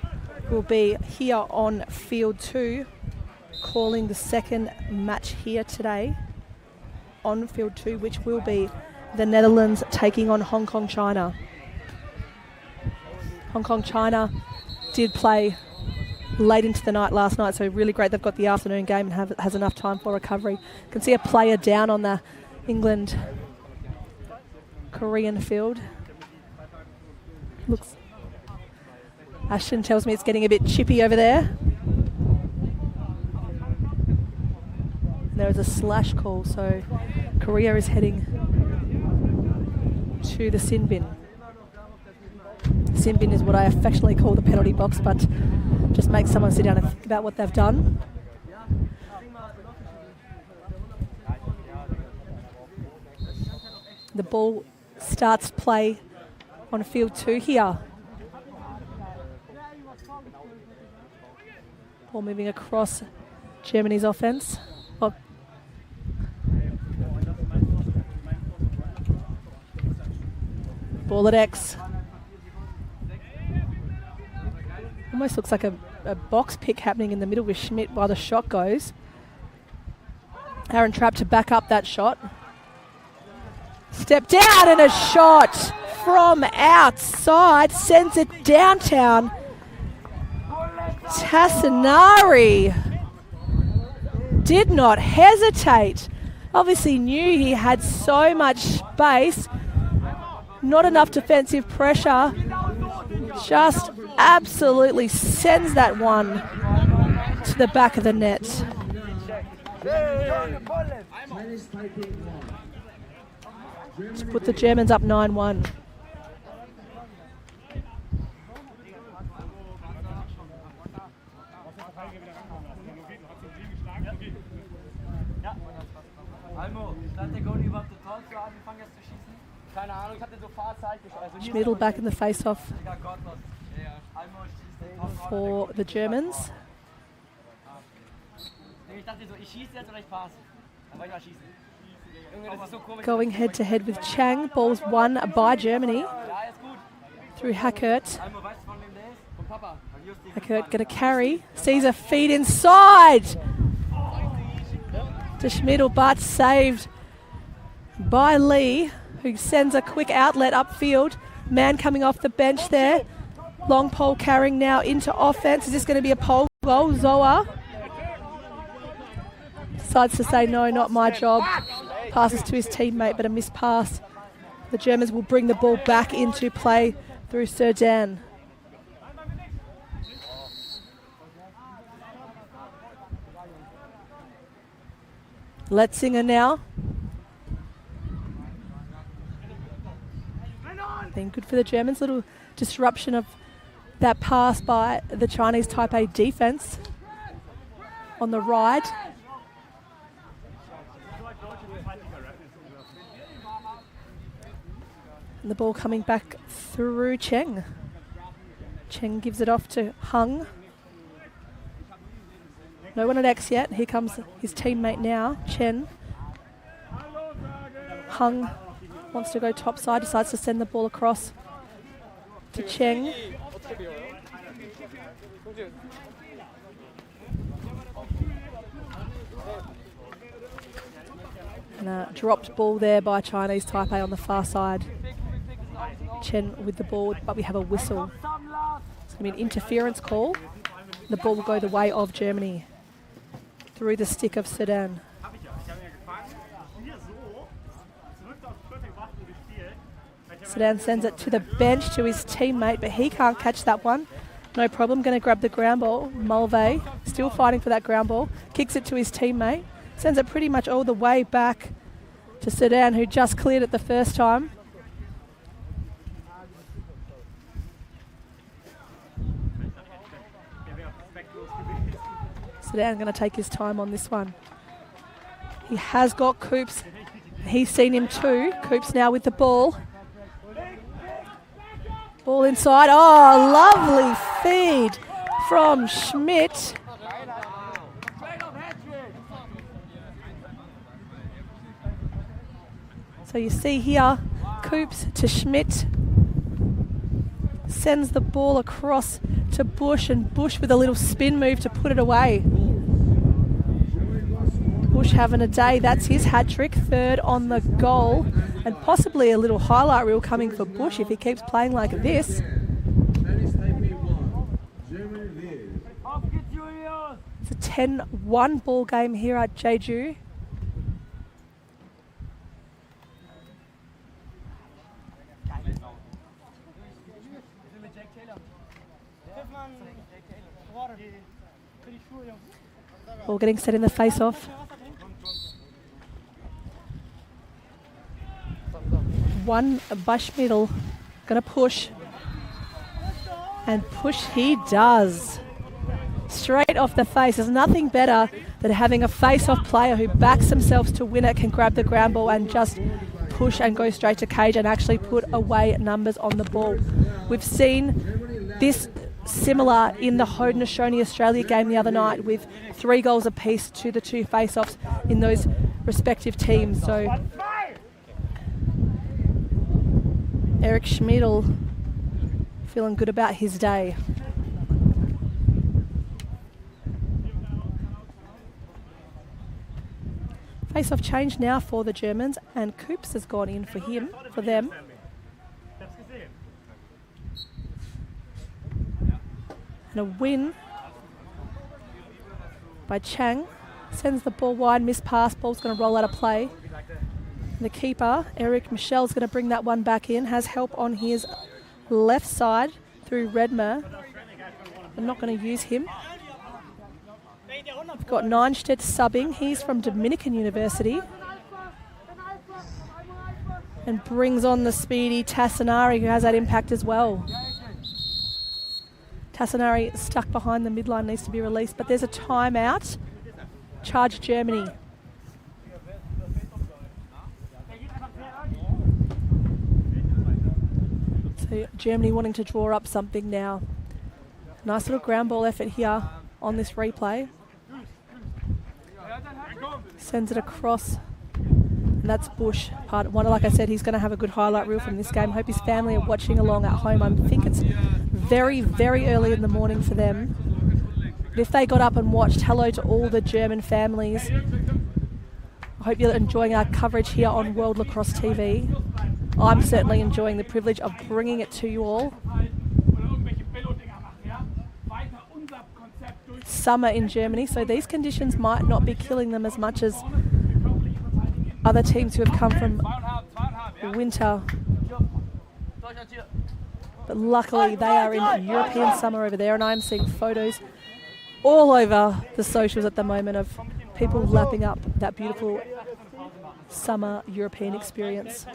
will be here on field 2 calling the second match here today on field 2, which will be the Netherlands taking on Hong Kong, China. Hong Kong, China did play late into the night last night, so really great they've got the afternoon game and has enough time for recovery. You can see a player down on the England-Korean field. Looks, Ashton tells me it's getting a bit chippy over there. There is a slash call, so Korea is heading to the sin bin. Sin bin is what I affectionately call the penalty box, but just makes someone sit down and think about what they've done. The ball starts play on field 2 here. Ball moving across Germany's offense. Ball at X. Almost looks like a box pick happening in the middle with Schmidt while the shot goes. Aaron Trapp to back up that shot. Step down and a shot from outside. Sends it downtown. Tassinari did not hesitate. Obviously knew he had so much space. Not enough defensive pressure. Just absolutely sends that one to the back of the net. To put the Germans up 9-1. Schmidl back in the face-off for the Germans. Going head-to-head with Chang. Ball's won by Germany through Hackert. Hackert going to carry. Sees a feed inside to Schmidl, but saved by Lee, who sends a quick outlet upfield. Man coming off the bench there. Long pole carrying now into offense. Is this going to be a pole goal? Zoa decides to say, no, not my job. Passes to his teammate, but a missed pass. The Germans will bring the ball back into play through Serdan. Letzinger now. Been good for the Germans. Little disruption of that pass by the Chinese Taipei defense on the ride. And the ball coming back through Cheng. Cheng gives it off to Hung. No one at X yet. Here comes his teammate now, Chen. Hung wants to go top side, decides to send the ball across to Cheng. And a dropped ball there by Chinese Taipei on the far side. Chen with the ball, but we have a whistle. It's going to be an interference call. The ball will go the way of Germany through the stick of Sedan. Sedan sends it to the bench to his teammate, but he can't catch that one. No problem, going to grab the ground ball. Mulvey still fighting for that ground ball. Kicks it to his teammate. Sends it pretty much all the way back to Sedan, who just cleared it the first time. Sedan going to take his time on this one. He has got Coops He's seen him too. Coops now with the ball. Ball inside. Oh, lovely feed from Schmidt. So you see here, Coops to Schmidt. Sends the ball across to Bush, and Bush with a little spin move to put it away. Bush having a day. That's his hat trick, third on the goal, and possibly a little highlight reel coming for Bush if he keeps playing like this. It's a 10-1 ball game here at Jeju. Ball getting set in the face-off. One Bushmiddle gonna push. And push he does. Straight off the face. There's nothing better than having a face-off player who backs themselves to win it, can grab the ground ball and just push and go straight to cage and actually put away numbers on the ball. We've seen this similar in the Haudenosaunee-Australia game the other night with 3 goals apiece to the 2 face-offs in those respective teams. So Eric Schmidl feeling good about his day. Face-off change now for the Germans, and Coops has gone in for them. And a win by Chang. Sends the ball wide, missed pass, ball's going to roll out of play. And the keeper, Eric Michel's going to bring that one back in, has help on his left side through Redmer. They're not going to use him. We've got Neinstedt subbing. He's from Dominican University. And brings on the speedy Tassinari, who has that impact as well. Tassinari stuck behind the midline, needs to be released, but there's a timeout. Charge Germany. So Germany wanting to draw up something now. Nice little ground ball effort here on this replay. Sends it across. And that's Bush. Like I said, he's going to have a good highlight reel from this game. Hope his family are watching along at home. I think it's very, very early in the morning for them. But if they got up and watched, hello to all the German families. I hope you're enjoying our coverage here on World Lacrosse TV. I'm certainly enjoying the privilege of bringing it to you all. Summer in Germany, so these conditions might not be killing them as much as other teams who have come from winter. But luckily they are in European summer over there, and I'm seeing photos all over the socials at the moment of people lapping up that beautiful summer European experience.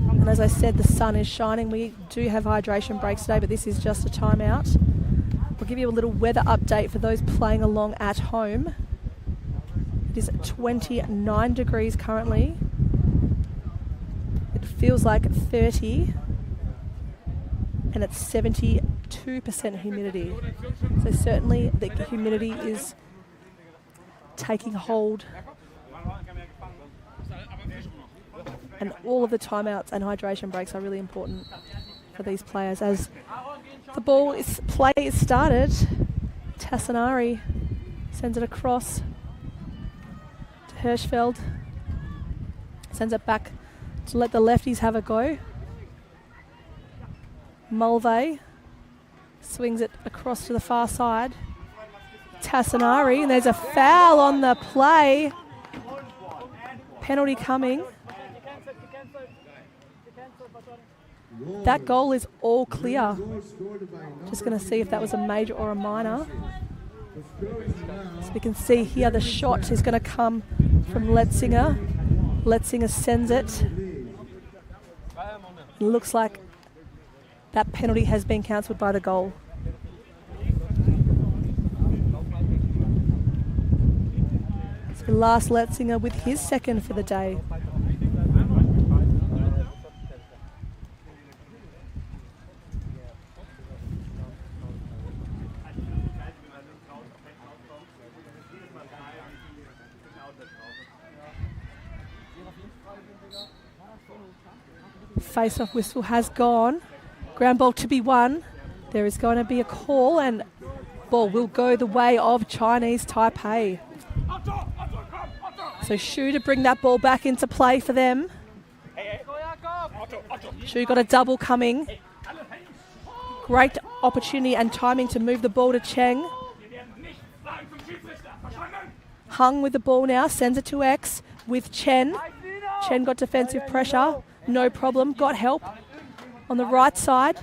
And as I said, the sun is shining. We do have hydration breaks today, but this is just a timeout. We'll give you a little weather update for those playing along at home. It is 29 degrees currently. It feels like 30, and it's 72% humidity. So certainly the humidity is taking hold. And all of the timeouts and hydration breaks are really important for these players. As the play is started, Tassinari sends it across to Hirschfeld. Sends it back to let the lefties have a go. Mulvey swings it across to the far side. Tassinari, and there's a foul on the play. Penalty coming. That goal is all clear. Just going to see if that was a major or a minor. So we can see here the shot is going to come from Letzinger. Letzinger sends it. It looks like that penalty has been cancelled by the goal. So Last Letzinger with his second for the day. Face-off whistle has gone. Ground ball to be won. There is going to be a call and ball will go the way of Chinese Taipei. So Shu to bring that ball back into play for them. Shu got a double coming. Great opportunity and timing to move the ball to Cheng. Hung with the ball now, sends it to X with Chen. Chen got defensive pressure, no problem, got help on the right side.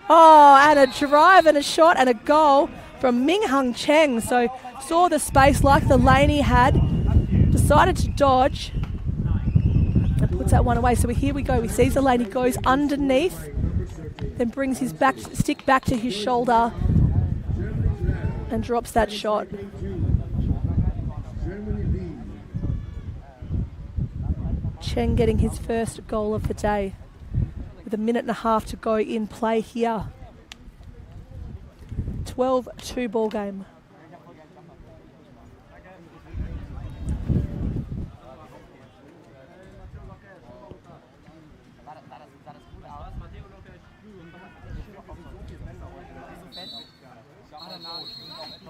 Oh, and a drive and a shot and a goal from Ming Hung Cheng. So saw the space like the lane he had, decided to dodge and puts that one away. So here we go, he sees the lane, he goes underneath, then brings his stick back to his shoulder and drops that shot. Cheng getting his first goal of the day with a minute and a half to go in play here. 12-2 ball game.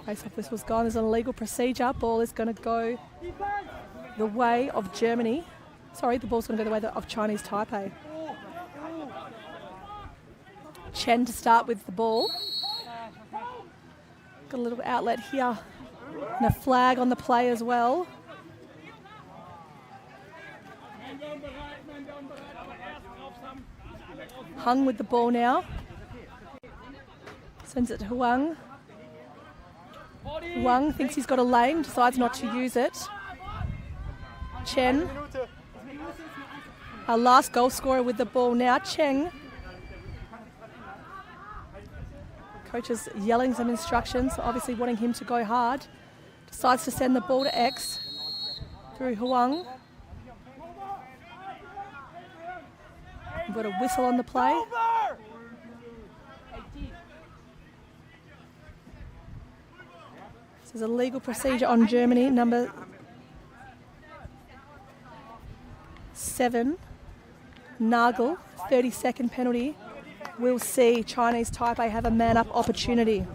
Face-off whistle's gone. There's an illegal procedure. Ball is going to go the way of Germany. Sorry, the ball's going to go the way of Chinese Taipei. Chen to start with the ball. Got a little outlet here. And a flag on the play as well. Hung with the ball now. Sends it to Huang. Huang thinks he's got a lane, decides not to use it. Chen. Our last goal scorer with the ball now, Cheng. Coach is yelling some instructions, obviously wanting him to go hard. Decides to send the ball to X through Huang. We've got a whistle on the play. This is a legal procedure on Germany, number 7. Nagel, 30-second penalty. We'll see Chinese Taipei have a man-up opportunity.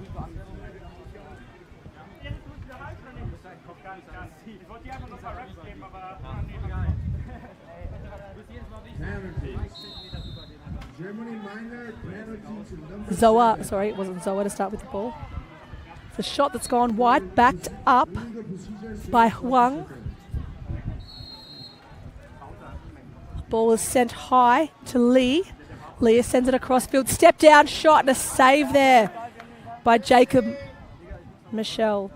Zoa, sorry, it wasn't Zoa to start with the ball. It's a shot that's gone wide, backed up by Huang. Ball is sent high to Lee. Lee sends it across field. Step down shot and a save there by Eric Michel.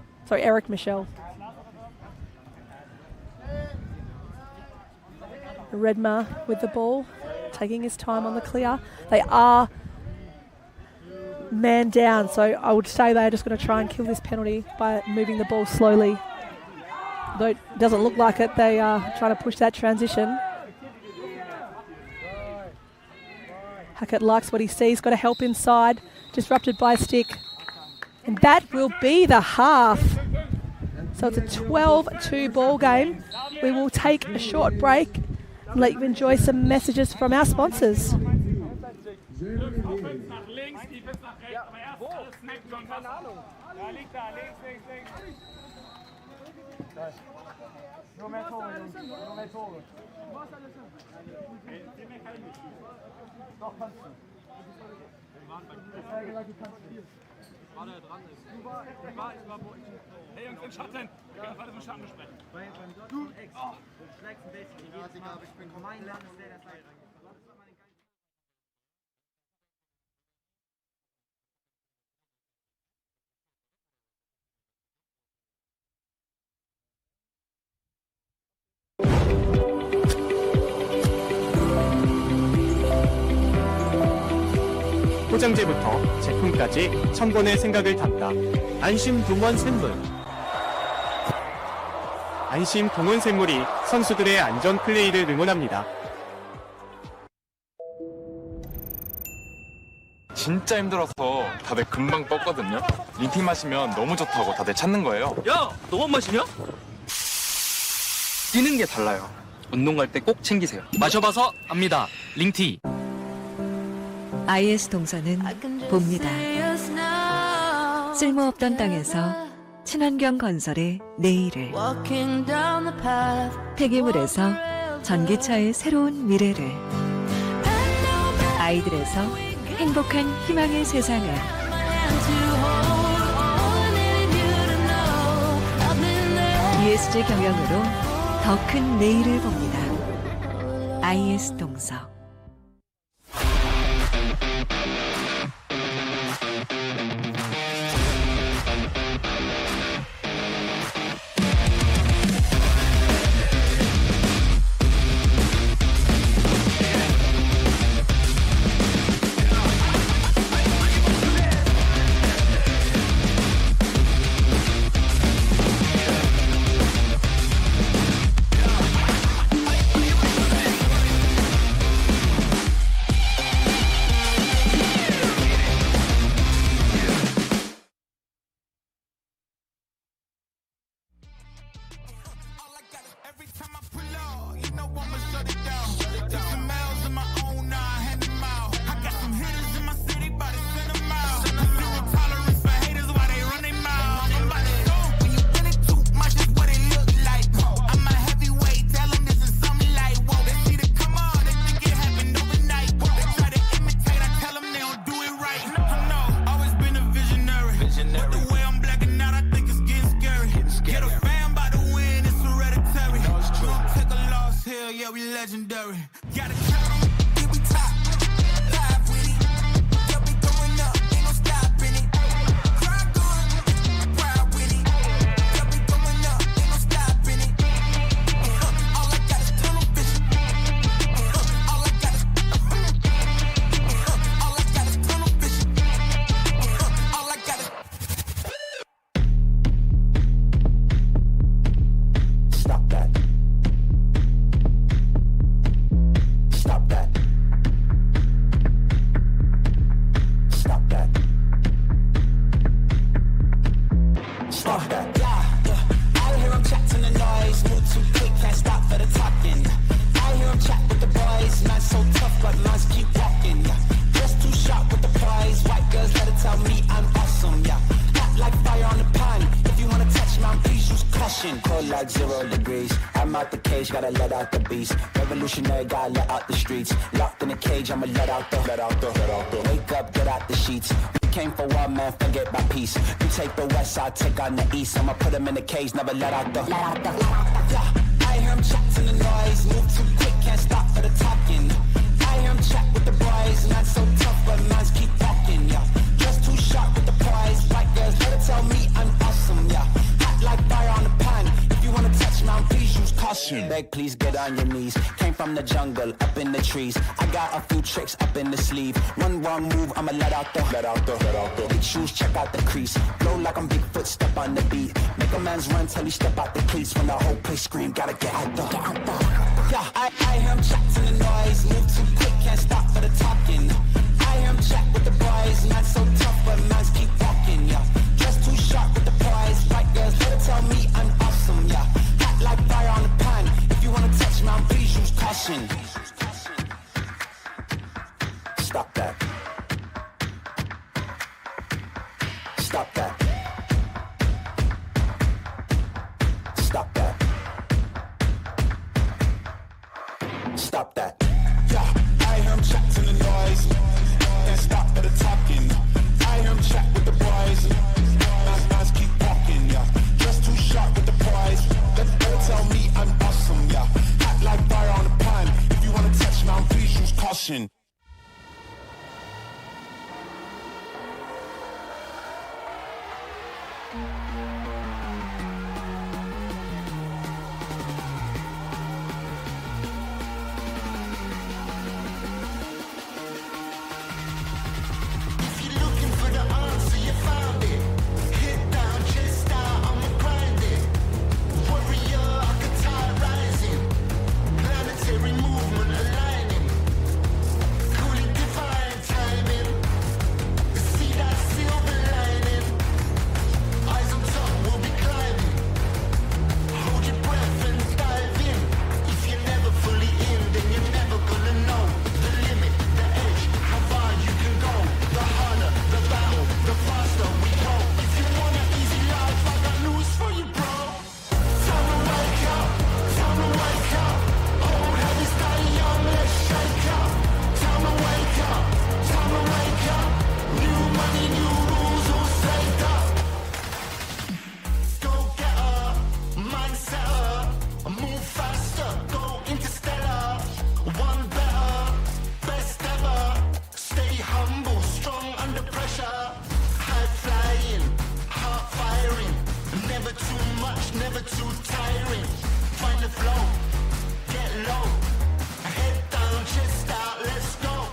Redma with the ball, taking his time on the clear. They are man down, so I would say they're just going to try and kill this penalty by moving the ball slowly. Though it doesn't look like it, they are trying to push that transition. Hackett likes what he sees, got to help inside, disrupted by stick. And that will be the half. So it's a 12-2 ball game. We will take a short break and let you enjoy some messages from our sponsors. Hey Jungs, in Schatten! Wir können alles im Schatten besprechen. Du schlägst ein bisschen. Ja, aber ich bin mein Land ist der Zeit. 포장재부터 제품까지 천 번의 생각을 담다 안심 동원 샘물 안심 동원 샘물이 선수들의 안전 플레이를 응원합니다. 진짜 힘들어서 다들 금방 뻗거든요. 링티 마시면 너무 좋다고 다들 찾는 거예요. 야, 너만 마시냐? 뛰는 게 달라요. 운동 갈 때 꼭 챙기세요. 마셔봐서 압니다. 링티. IS 동서는 봅니다. 쓸모없던 땅에서 친환경 건설의 내일을, 폐기물에서 전기차의 새로운 미래를, 아이들에서 행복한 희망의 세상을, ESG 경영으로 더 큰 내일을 봅니다. IS 동서. Like 0 degrees, I'm out the cage, gotta let out the beast. Revolutionary, gotta let out the streets. Locked in a cage, I'ma let out the. Wake up, get out the sheets. We came for one man, forget my peace. You take the west side, take on the east. I'ma put him in the cage, never let out the. Yeah, I hear him chat to the noise, move too quick, can't stop for the talking. I hear him chat with the boys, not so tough, but minds keep walking. Yeah, just too sharp with the prize. White girls, let her tell me I'm awesome. Yeah, hot like fire on the pan. You wanna touch mine, please use caution. Beg, please get on your knees. Came from the jungle, up in the trees. I got a few tricks up in the sleeve. One wrong move, I'ma let out the. Big shoes, check out the crease. Blow like I'm Bigfoot, step on the beat. Make a man's run till he step out the cleats. When the whole place scream, gotta get out the. Yeah, I hear him chat to the noise. Move too quick, can't stop for the talking. I hear him chat with the boys. Not so tough, but minds keep walking. Yeah, just too sharp with the prize. White girls, let her tell me I'm awesome. Yeah, hot like fire on the pan. If you wanna touch mine, please use caution. Stop that. Stop that. Stop that. Stop that. Yeah, I hear him chat to the noise. Can't stop for the talking. I hear him chat with the boys. Nice keep walking, yeah. Just too sharp with the prize. Let her tell me I'm awesome, yeah. Hot like fire on the pan. If you wanna touch mine, please use caution. Never too much, never too tiring. Find the flow, get low. Head down, chest out, let's go.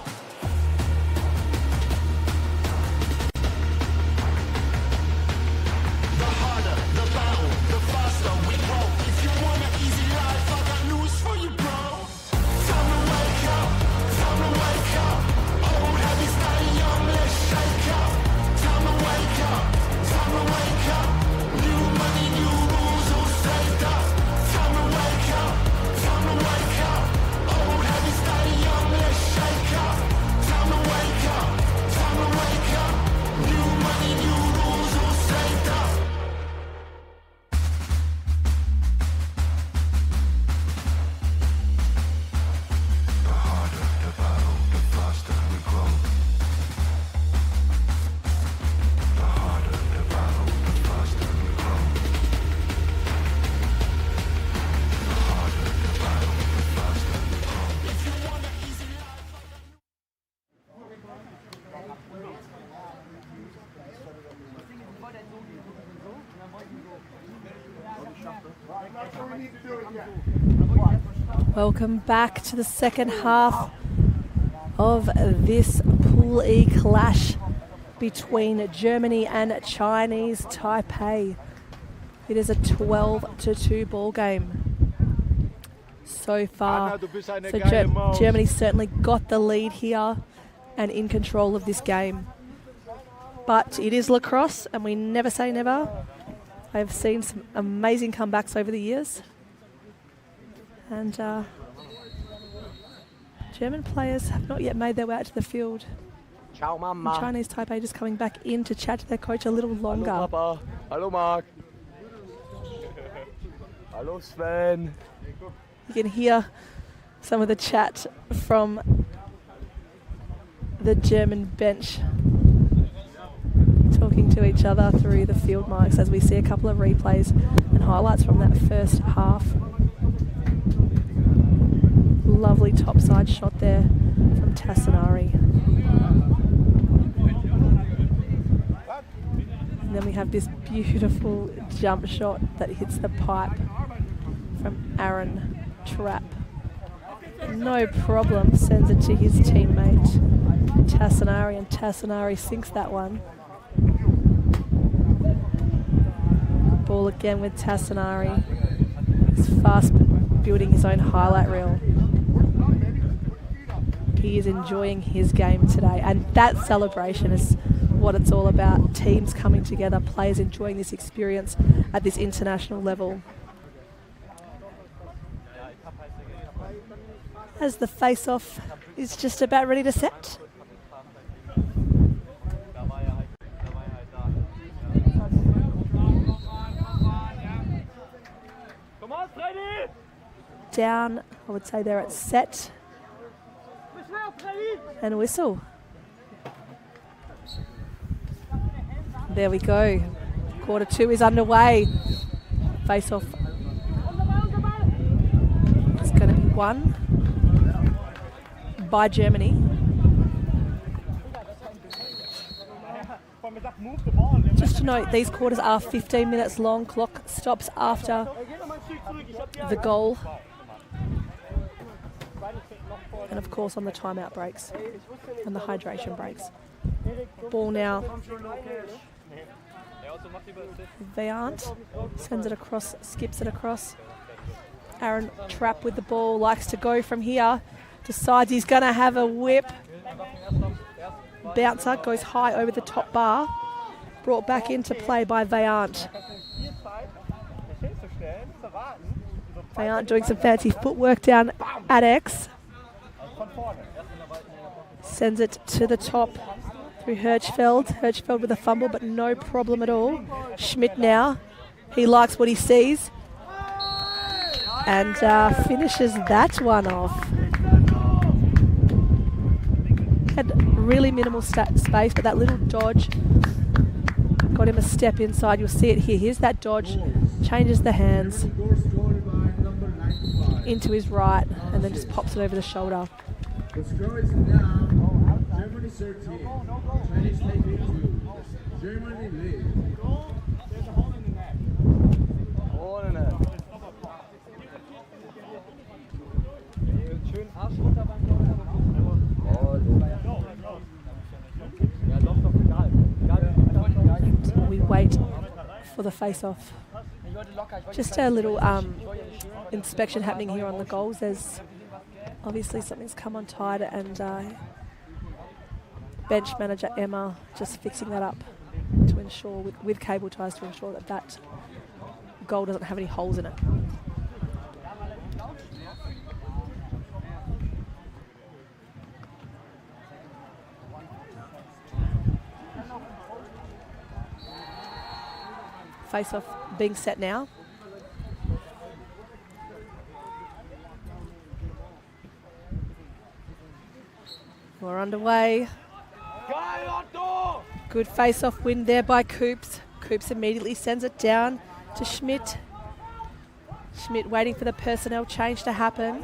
The harder, the battle, the faster we grow. If you want an easy life, I got news for you, bro. Time to wake up, time to wake up. Old habits die young, let's shake up. Time to wake up, time to wake up. New money, new rules, all saved up. Time to wake up, time to wake up. Old habits die young, let's shake up. Time to wake up, time to wake up. New money, new rules, all saved up. The harder the battle, the faster we grow. The harder the battle, the faster we grow. The harder the battle, the faster we grow. If you want an easy life, Welcome back to the second half of this Pool E clash between Germany and Chinese Taipei. It is a 12-2 ball game so far. So Germany certainly got the lead here and in control of this game. But it is lacrosse and we never say never. I've seen some amazing comebacks over the years. And German players have not yet made their way out to the field. Ciao, Mama. Chinese Taipei just coming back in to chat to their coach a little longer. Hallo, Papa. Hallo, Marc. Hallo, Sven. You can hear some of the chat from the German bench talking to each other through the field mics as we see a couple of replays and highlights from that first half. Lovely topside shot there from Tassinari. And then we have this beautiful jump shot that hits the pipe from Aaron Trapp. No problem, sends it to his teammate Tassinari, and Tassinari sinks that one. Ball again with Tassinari. He's fast building his own highlight reel. He is enjoying his game today, and that celebration is what it's all about. Teams coming together, players enjoying this experience at this international level. As the face-off is just about ready to set. Down, I would say they're at set and whistle. There we go. Quarter two is underway. Face off. It's going to be won by Germany. Just to note, these quarters are 15 minutes long. Clock stops after the goal. And of course on the timeout breaks and the hydration breaks. Ball now. Vayant sends it across, skips it across. Aaron Trapp with the ball, likes to go from here. Decides he's going to have a whip. Bouncer goes high over the top bar. Brought back into play by Vayant. Vayant doing some fancy footwork down at X. Sends it to the top through Hirschfeld. Hirschfeld with a fumble, but no problem at all. Schmidt now. He likes what he sees. And finishes that one off. Had really minimal space, but that little dodge got him a step inside. You'll see it here. Here's that dodge. Changes the hands into his right and then just pops it over the shoulder. The score is now Germany 13, Chinese Taipei 2. Germany lead. Ohne. Schön Arsch runter beim We wait for the face-off. Just a little inspection happening here on the goals. There's obviously something's come untied, and bench manager Emma just fixing that up to ensure, with cable ties, to ensure that that goal doesn't have any holes in it. Face-off being set now. We're underway. Good face-off win there by Coops. Coops immediately sends it down to Schmidt. Schmidt waiting for the personnel change to happen.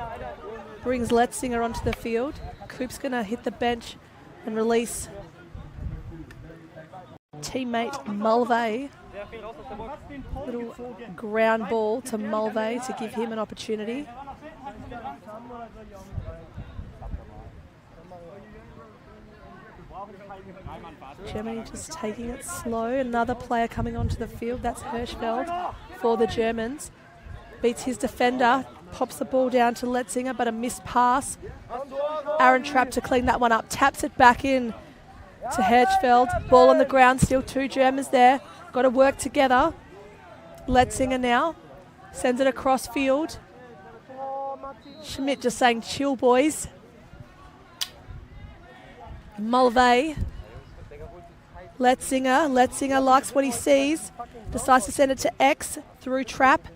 Brings Letzinger onto the field. Coops going to hit the bench and release teammate Mulvey. Little ground ball to Mulvey to give him an opportunity. Germany just taking it slow. Another player coming onto the field. That's Hirschfeld for the Germans. Beats his defender. Pops the ball down to Letzinger, but a missed pass. Aaron Trapp to clean that one up. Taps it back in to Hirschfeld. Ball on the ground. Still two Germans there. Got to work together. Letzinger now sends it across field. Schmidt just saying, chill, boys. Mulvey. Letzinger likes what he sees. Decides to send it to X through Trap.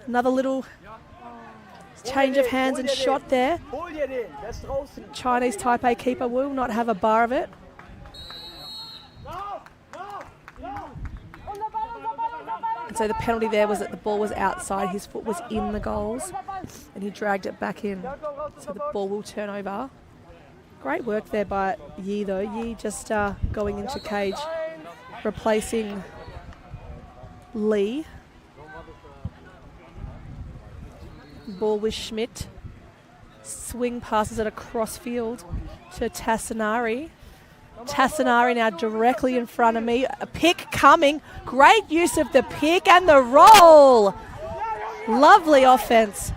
Another little change of hands and shot there. Chinese Taipei keeper will not have a bar of it. And so the penalty there was that the ball was outside, his foot was in the goals, and he dragged it back in. So the ball will turn over. Great work there by Yi though. Yi just going into cage, replacing Lee. Ball with Schmidt. Swing passes it across field to Tassinari. Tassinari now directly in front of me. A pick coming. Great use of the pick and the roll. Lovely offense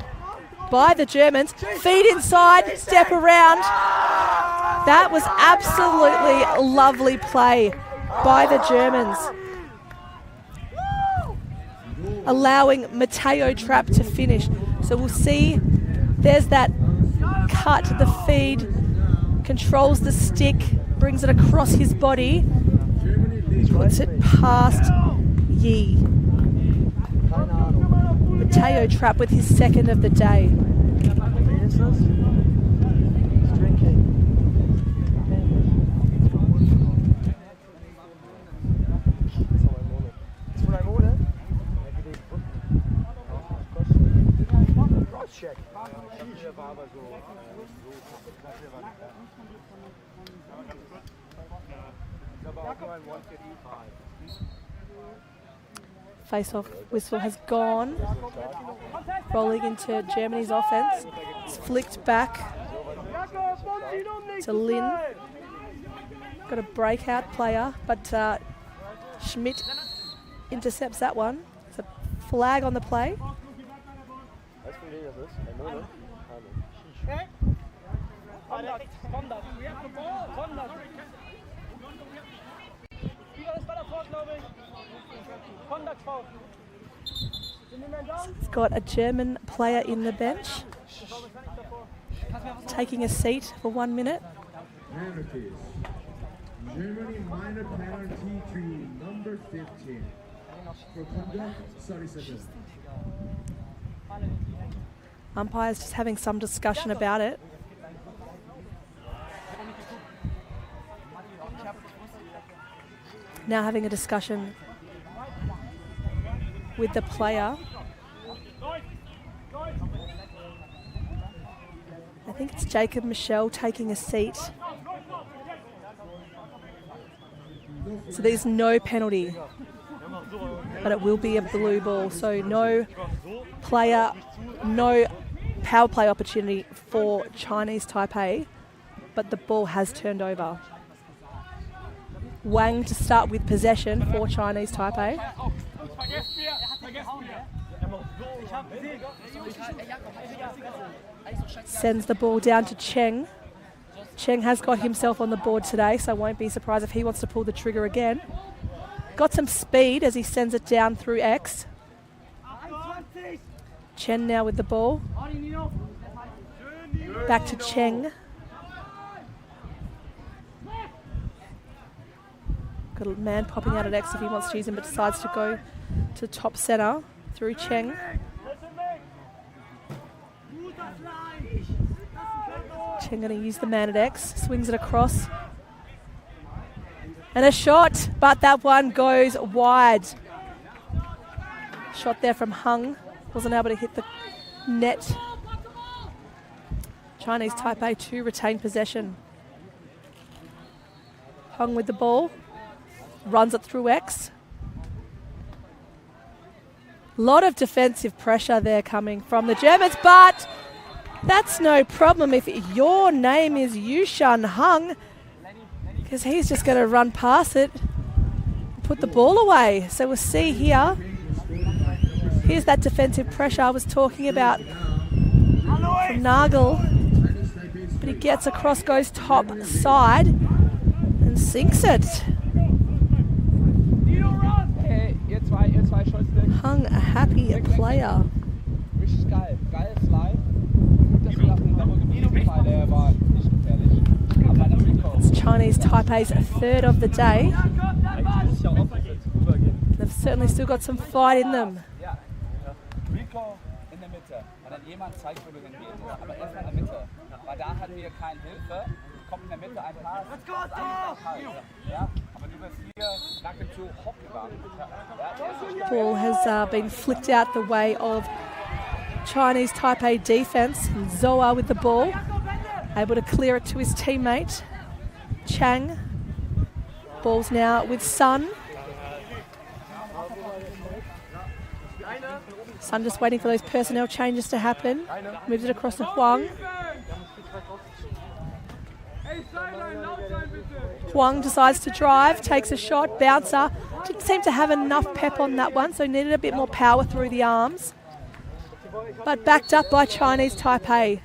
by the Germans. Feed inside, step around. That was absolutely lovely play by the Germans. Allowing Matteo Trapp to finish. So we'll see, there's that cut, the feed, controls the stick, brings it across his body, puts it past Yi. Matteo Trapp with his second of the day. Face-off whistle has gone. Rolling into Germany's offense. It's flicked back to Lin. Got a breakout player, but Schmidt intercepts that one. It's a flag on the play. It's got a German player in the bench, taking a seat for 1 minute. Germany minor penalty to number 15. For conduct, 30 seconds. Umpires just having some discussion about it. Now having a discussion with the player. I think it's Jacob Michel taking a seat. So there's no penalty. but it will be a blue ball. So no player, no power play opportunity for Chinese Taipei, but the ball has turned over. Wang to start with possession for Chinese Taipei. Sends the ball down to Cheng. Cheng has got himself on the board today, so I won't be surprised if he wants to pull the trigger again. Got some speed as he sends it down through X. Chen now with the ball. Back to Cheng. Got a man popping out at X if he wants to use him, but decides to go to top centre through Cheng. Cheng going to use the man at X, swings it across. And a shot, but that one goes wide. Shot there from Hung, wasn't able to hit the net. Chinese Taipei to retain possession. Hung with the ball, runs it through X. Lot of defensive pressure there coming from the Germans, but that's no problem if your name is Yushan Hung, because he's just going to run past it, put the ball away. So we'll see here. Here's that defensive pressure I was talking about from Nagel. But he gets across, goes top side and sinks it. Hung, a happy player. It's Chinese Taipei's third of the day. They've certainly still got some fight in them. Ball has been flicked out the way of Chinese Taipei defense. And Zoa with the ball, able to clear it to his teammate Chang. Ball's now with Sun. Sun just waiting for those personnel changes to happen. Moves it across to Huang. Huang decides to drive, takes a shot, bouncer. Didn't seem to have enough pep on that one, so needed a bit more power through the arms. But backed up by Chinese Taipei.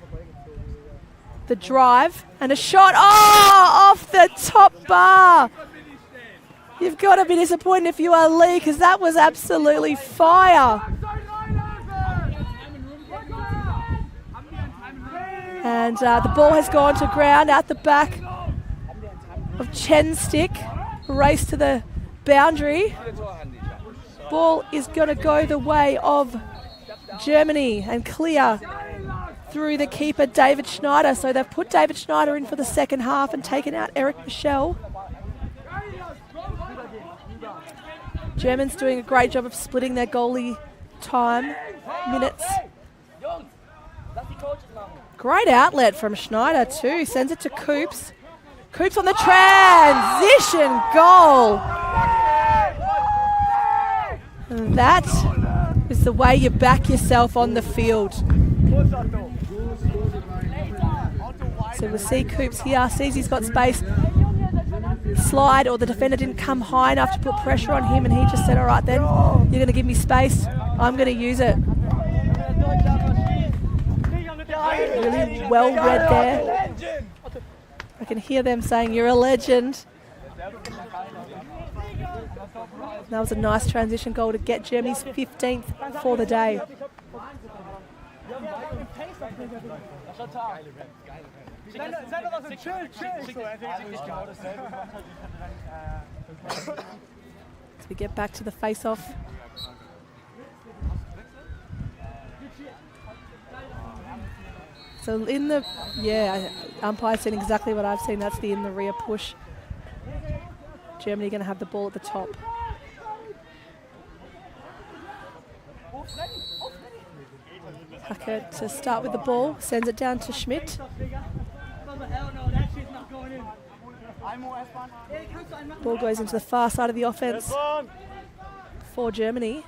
The drive and a shot, off the top bar. You've got to be disappointed if you are Lee, because that was absolutely fire. And the ball has gone to ground out the back of Chen's stick. Race to the boundary. Ball is going to go the way of Germany and clear through the keeper David Schneider. So they've put David Schneider in for the second half and taken out Eric Michel. Germans doing a great job of splitting their goalie time, minutes. Great outlet from Schneider too. Sends it to Coops. Coops on the transition goal. And that is the way you back yourself on the field. So we'll see Coops here. Sees he's got space. Slide, or the defender didn't come high enough to put pressure on him, and he just said, all right then, you're going to give me space. I'm going to use it. Really well read there. I can hear them saying, you're a legend. That was a nice transition goal to get Germany's 15th for the day. So we get back to the face-off. So in the, umpire's seen exactly what I've seen. That's the in the rear push. Germany going to have the ball at the top. Hackett to start with the ball, sends it down to Schmidt. Ball goes into the far side of the offense. for Germany.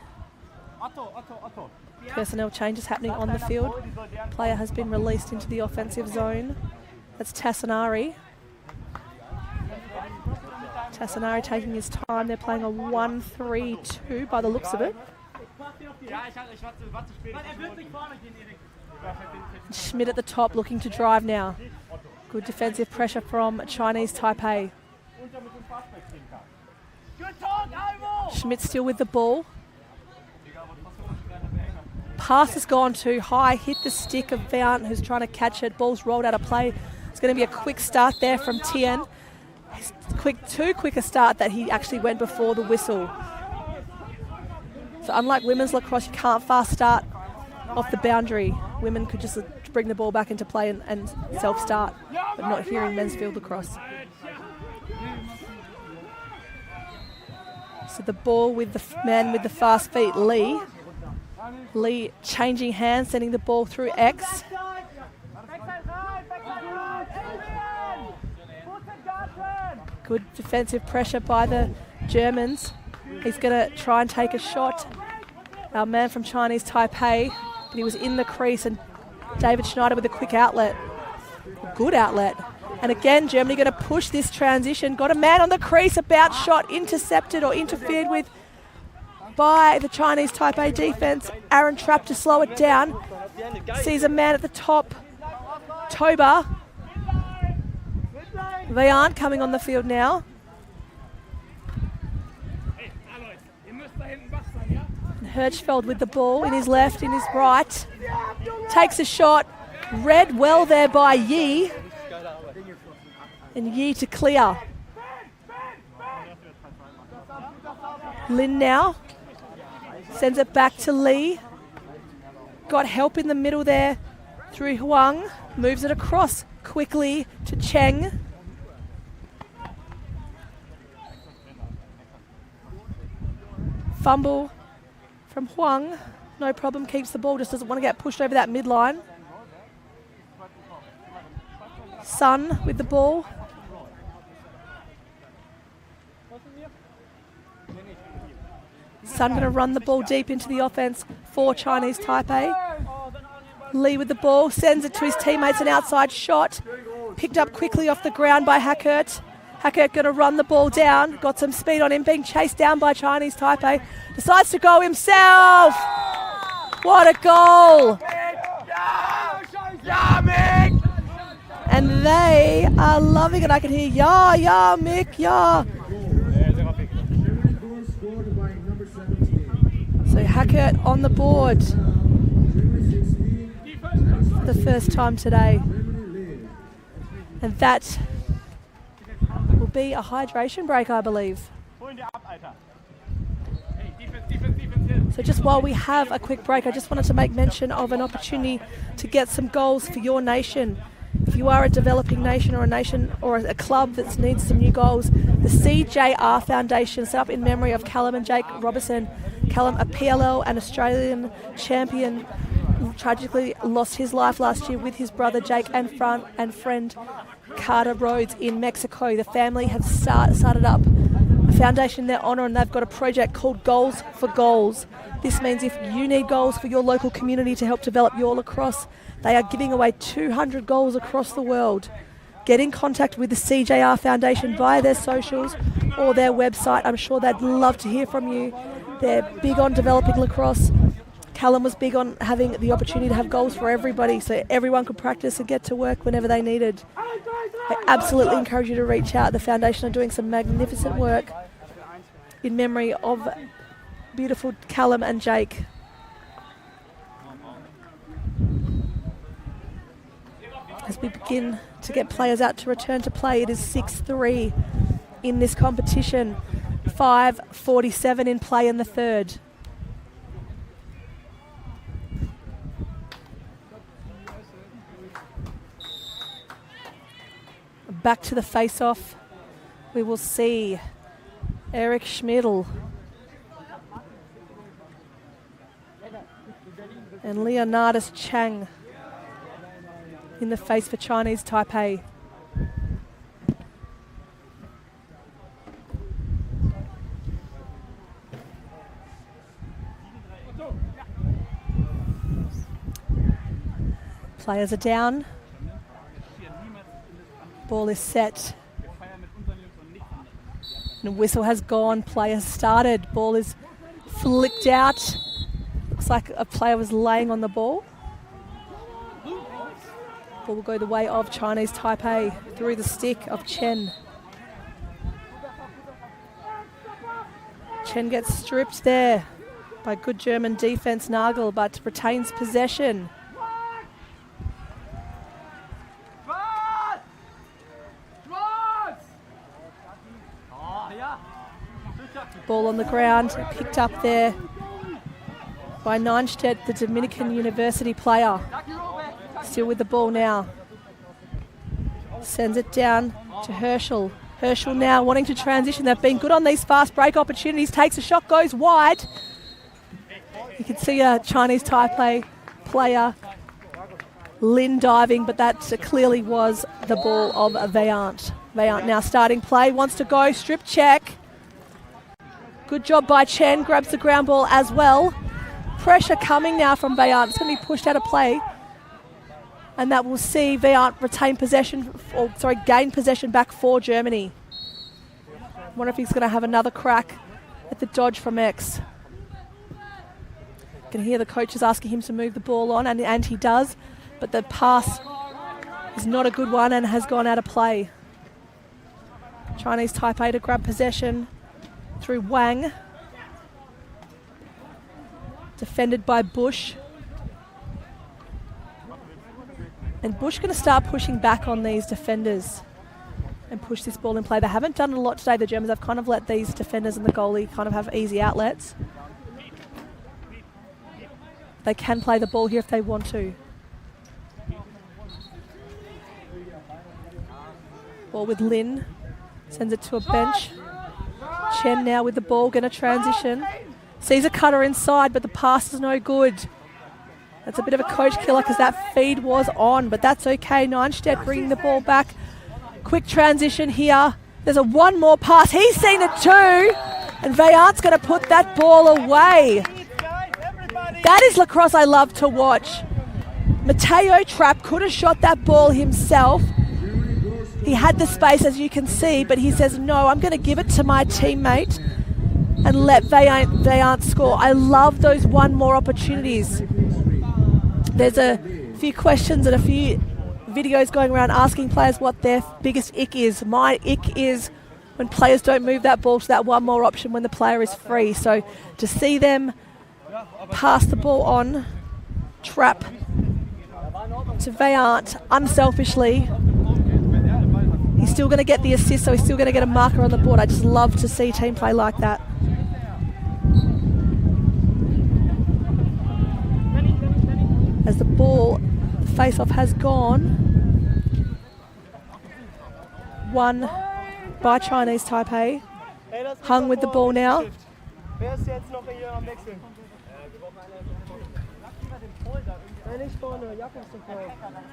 Personnel changes happening on the field. Player has been released into the offensive zone. That's Tassanari. Tassanari taking his time. They're playing a 1-3-2 by the looks of it. Schmidt at the top looking to drive now. Good defensive pressure from Chinese Taipei. Schmidt still with the ball. Pass has gone too high, hit the stick of Vaunt, who's trying to catch it. Ball's rolled out of play. It's going to be a quick start there from Tien. Too quick a start that he actually went before the whistle. So unlike women's lacrosse, you can't fast start off the boundary. Women could just bring the ball back into play and self-start, but not here in men's field lacrosse. So the ball with the man with the fast feet, Lee. Lee changing hands, sending the ball through X. Good defensive pressure by the Germans. He's going to try and take a shot. Our man from Chinese Taipei, but he was in the crease, and David Schneider with a quick outlet. Good outlet. And again, Germany going to push this transition. Got a man on the crease, a bounce shot intercepted or interfered with by the Chinese Taipei defense. Aaron Trapp to slow it down. Sees a man at the top. Toba. Vaunt coming on the field now. Hirschfeld with the ball in his left, in his right. Takes a shot. Read well there by Yi. And Yi to clear. Lin now. Sends it back to Lee. Got help in the middle there through Huang. Moves it across quickly to Cheng. Fumble from Huang. No problem, keeps the ball, just doesn't want to get pushed over that midline. Sun with the ball. Sun going to run the ball deep into the offense for Chinese Taipei. Lee with the ball, sends it to his teammates, an outside shot. Picked up quickly off the ground by Hackert. Hackert going to run the ball down, got some speed on him, being chased down by Chinese Taipei. Decides to go himself. What a goal. And they are loving it. I can hear, yeah, Mick, yeah. So Hackert on the board for the first time today. And that will be a hydration break, I believe. So just while we have a quick break, I just wanted to make mention of an opportunity to get some goals for your nation. If you are a developing nation or a nation or a club that needs some new goals, the CJR Foundation, set up in memory of Callum and Jake Robertson. Callum, a PLL and Australian champion, tragically lost his life last year with his brother Jake and friend Carter Rhodes in Mexico. The family have started up a foundation in their honour, and they've got a project called Goals for Goals. This means if you need goals for your local community to help develop your lacrosse, they are giving away 200 goals across the world. Get in contact with the CJR Foundation via their socials or their website. I'm sure they'd love to hear from you. They're big on developing lacrosse. Callum was big on having the opportunity to have goals for everybody, so everyone could practice and get to work whenever they needed. I absolutely encourage you to reach out. The foundation are doing some magnificent work in memory of beautiful Callum and Jake. As we begin to get players out to return to play, it is 6-3 in this competition. 5:47 in play in the third. Back to the face-off. We will see Eric Schmidl and Leonidas Chang in the face for Chinese Taipei. Players are down. Ball is set. And whistle has gone. Play has started. Ball is flicked out. Looks like a player was laying on the ball. Ball will go the way of Chinese Taipei through the stick of Chen. Chen gets stripped there by good German defense Nagel, but retains possession. Ball on the ground, picked up there by Neinstedt, the Dominican University player. Still with the ball now. Sends it down to Herschel. Herschel now wanting to transition. They've been good on these fast break opportunities. Takes a shot, goes wide. You can see a Chinese Taipei player, Lin, diving, but that clearly was the ball of Vayant. Vayant now starting play, wants to go, strip check. Good job by Chen, grabs the ground ball as well. Pressure coming now from Vayant. It's going to be pushed out of play. And that will see Vayant retain possession, gain possession back for Germany. Wonder if he's going to have another crack at the dodge from X. You can hear the coaches asking him to move the ball on, and he does. But the pass is not a good one and has gone out of play. Chinese Taipei to grab possession through Wang. Defended by Bush. And Bush going to start pushing back on these defenders and push this ball in play. They haven't done a lot today, the Germans. They've kind of let these defenders and the goalie kind of have easy outlets. They can play the ball here if they want to. Ball with Lin. Sends it to a bench. Chen now with the ball, going to transition. Sees a cutter inside, but the pass is no good. That's a bit of a coach killer because that feed was on, but that's okay. Neinstedt bringing the ball back. Quick transition here. There's a one more pass. He's seen it too. And Vayant's going to put that ball away. That is lacrosse I love to watch. Mateo Trapp could have shot that ball himself. He had the space, as you can see, but he says, no, I'm going to give it to my teammate and let Vayant score. I love those one more opportunities. There's a few questions and a few videos going around asking players what their biggest ick is. My ick is when players don't move that ball to that one more option when the player is free. So to see them pass the ball on, Trapp to Vayant unselfishly, he's still going to get the assist, so he's still going to get a marker on the board. I just love to see team play like that. As the ball, the face-off has gone. Won by Chinese Taipei. Hung with the ball now.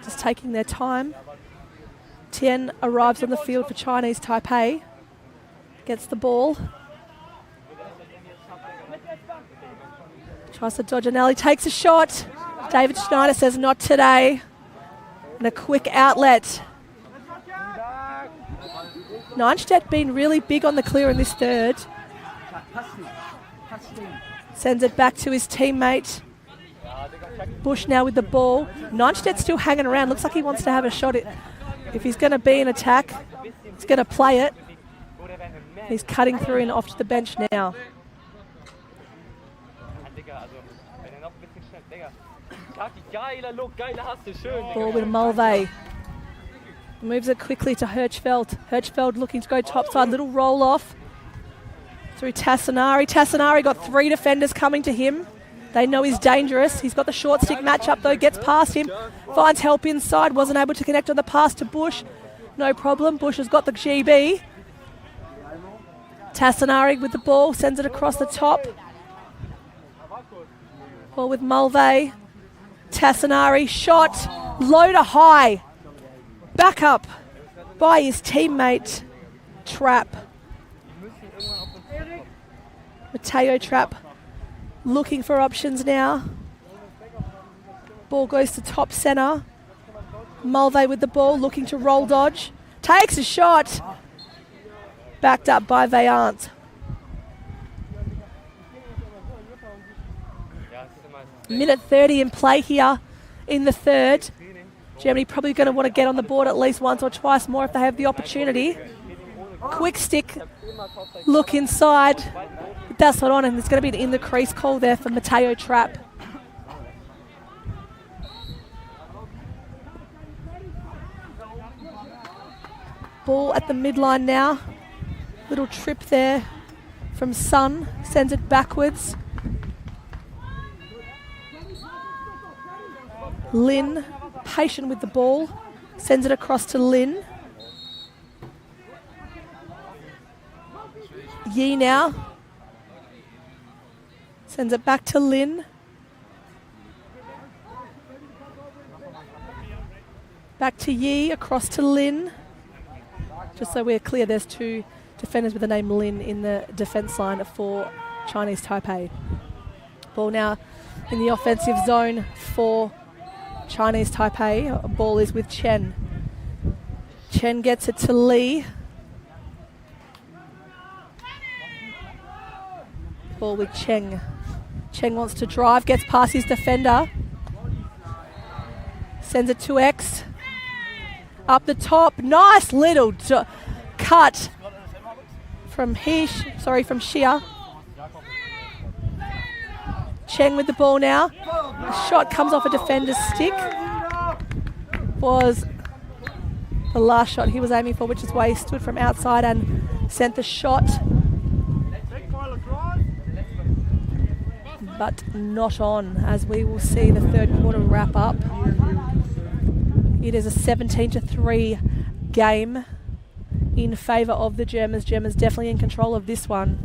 Just taking their time. Tian arrives on the field for Chinese Taipei. Gets the ball. Tries to dodge an alley, takes a shot. David Schneider says not today. And a quick outlet. Neinstedt been really big on the clear in this third. Sends it back to his teammate. Bush now with the ball. Neinstedt's still hanging around. Looks like he wants to have a shot. If he's going to be in attack, he's going to play it. He's cutting through and off to the bench now. Ball with Mulvey. Moves it quickly to Hirschfeld. Hirschfeld looking to go topside. Little roll off through Tassinari. Tassinari got three defenders coming to him. They know he's dangerous. He's got the short stick matchup though. Gets past him. Finds help inside. Wasn't able to connect on the pass to Bush. No problem. Bush has got the GB. Tassinari with the ball. Sends it across the top. Ball with Mulvey. Tassinari. Shot. Low to high. Back up by his teammate, Trapp. Mateo Trapp looking for options now. Ball goes to top centre. Mulvey with the ball, looking to roll dodge. Takes a shot. Backed up by Vayant. Minute 30 in play here in the third. Germany probably going to want to get on the board at least once or twice more if they have the opportunity. Quick stick, look inside. That's not on, and there's going to be an in the crease call there for Matteo Trapp. Ball at the midline now. Little trip there from Sun. Sends it backwards. Lin, patient with the ball. Sends it across to Lin. Yi now. Sends it back to Lin. Back to Yi, across to Lin. Just so we're clear, there's two defenders with the name Lin in the defence line for Chinese Taipei. Ball now in the offensive zone for Chinese Taipei. Ball is with Chen. Chen gets it to Li. Ball with Cheng. Cheng wants to drive, gets past his defender. Sends it to X. Up the top, nice little cut from from Shia. Cheng with the ball now. The shot comes off a defender's stick. Was the last shot he was aiming for, which is why he stood from outside and sent the shot. But not on, as we will see the third quarter wrap up. It is a 17-3 game in favour of the Germans. Germans definitely in control of this one.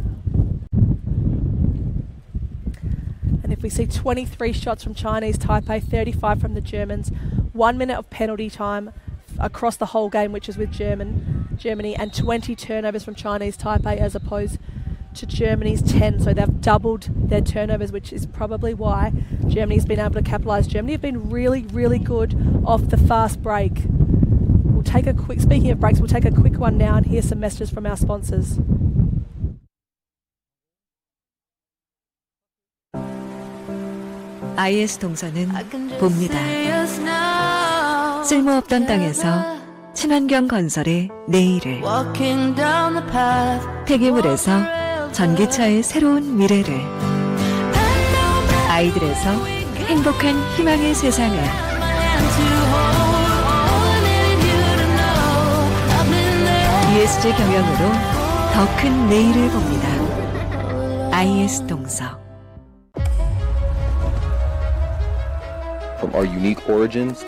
And if we see 23 shots from Chinese Taipei, 35 from the Germans, 1 minute of penalty time across the whole game, which is with Germany, and 20 turnovers from Chinese Taipei as opposed to Germany's 10. So they've doubled their turnovers, which is probably why Germany's been able to capitalise. Germany have been really, really good off the fast break. We'll take a quick, speaking of breaks, we'll take a quick one now and hear some messages from our sponsors. IS 동서는 봅니다. 쓸모없던 땅에서 친환경 건설의 내일을, 폐기물에서 전기차의 새로운 미래를, 아이들에서 행복한 희망의 세상을, ESG 경영으로 더 큰 내일을 봅니다. IS 동서. From our unique origins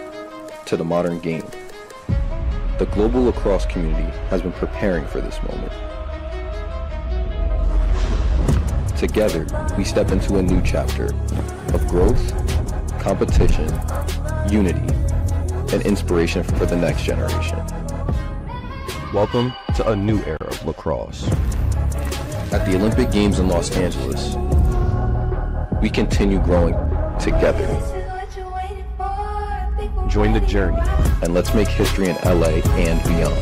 to the modern game, the global lacrosse community has been preparing for this moment. Together, we step into a new chapter of growth, competition, unity, and inspiration for the next generation. Welcome to a new era of lacrosse. At the Olympic Games in Los Angeles, we continue growing together. Join the journey, and let's make history in LA and beyond.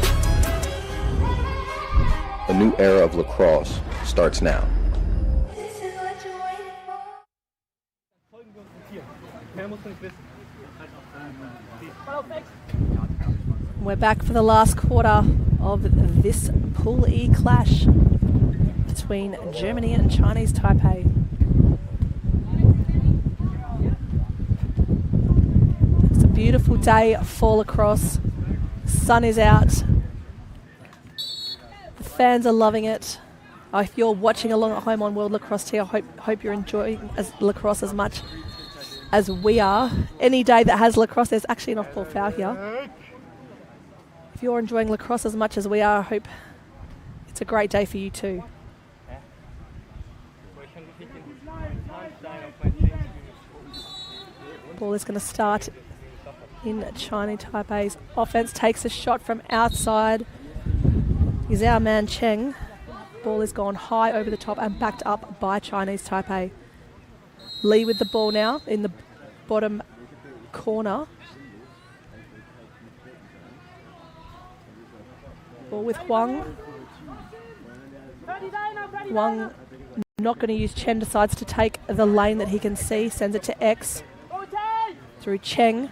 A new era of lacrosse starts now. We're back for the last quarter of this Pool E clash between Germany and Chinese Taipei. It's a beautiful day for lacrosse. Sun is out. The fans are loving it. If you're watching along at home on World Lacrosse TV, I hope you're enjoying lacrosse as much as we are. Any day that has lacrosse, there's actually an off-ball foul here. If you're enjoying lacrosse as much as we are, I hope it's a great day for you too. Ball is going to start in Chinese Taipei's offense. Takes a shot from outside. Is our man Cheng. Ball is gone high over the top and backed up by Chinese Taipei. Li with the ball now in the bottom corner. Ball with Huang. Huang not going to use Chen, decides to take the lane that he can see, sends it to X through Cheng.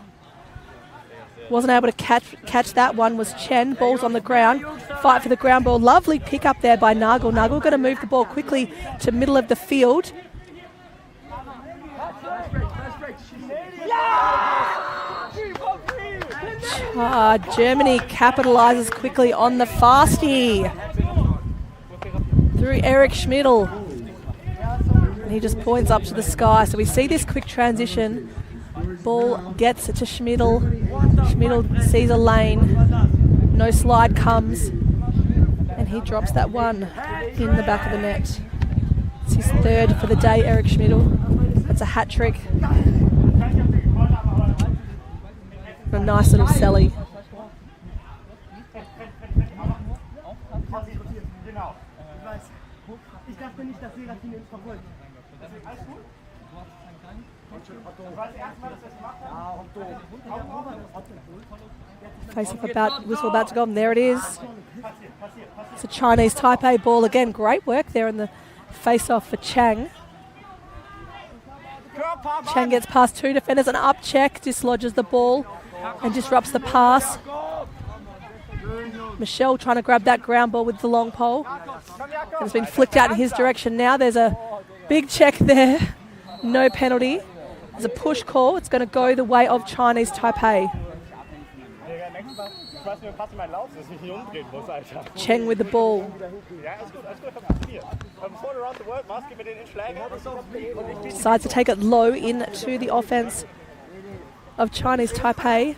Wasn't able to catch that one, was Chen. Ball's on the ground. Fight for the ground ball. Lovely pick up there by Nagel. Nagel going to move the ball quickly to middle of the field. Germany capitalises quickly on the fasty through Eric Schmidl. And he just points up to the sky. So we see this quick transition. Ball gets to Schmidl. Schmidl sees a lane. No slide comes. And he drops that one in the back of the net. It's his third for the day, Eric Schmidl. That's a hat trick. A nice little celly. Face-off whistle about to go, and there it is. It's a Chinese Taipei ball again. Great work there in the face-off for Chang. Chang gets past two defenders, an up check, dislodges the ball and disrupts the pass. Michelle trying to grab that ground ball with the long pole. It's been flicked out in his direction now. There's a big check there. No penalty. There's a push call. It's going to go the way of Chinese Taipei. Cheng with the ball. Decides to take it low into the offense of Chinese Taipei.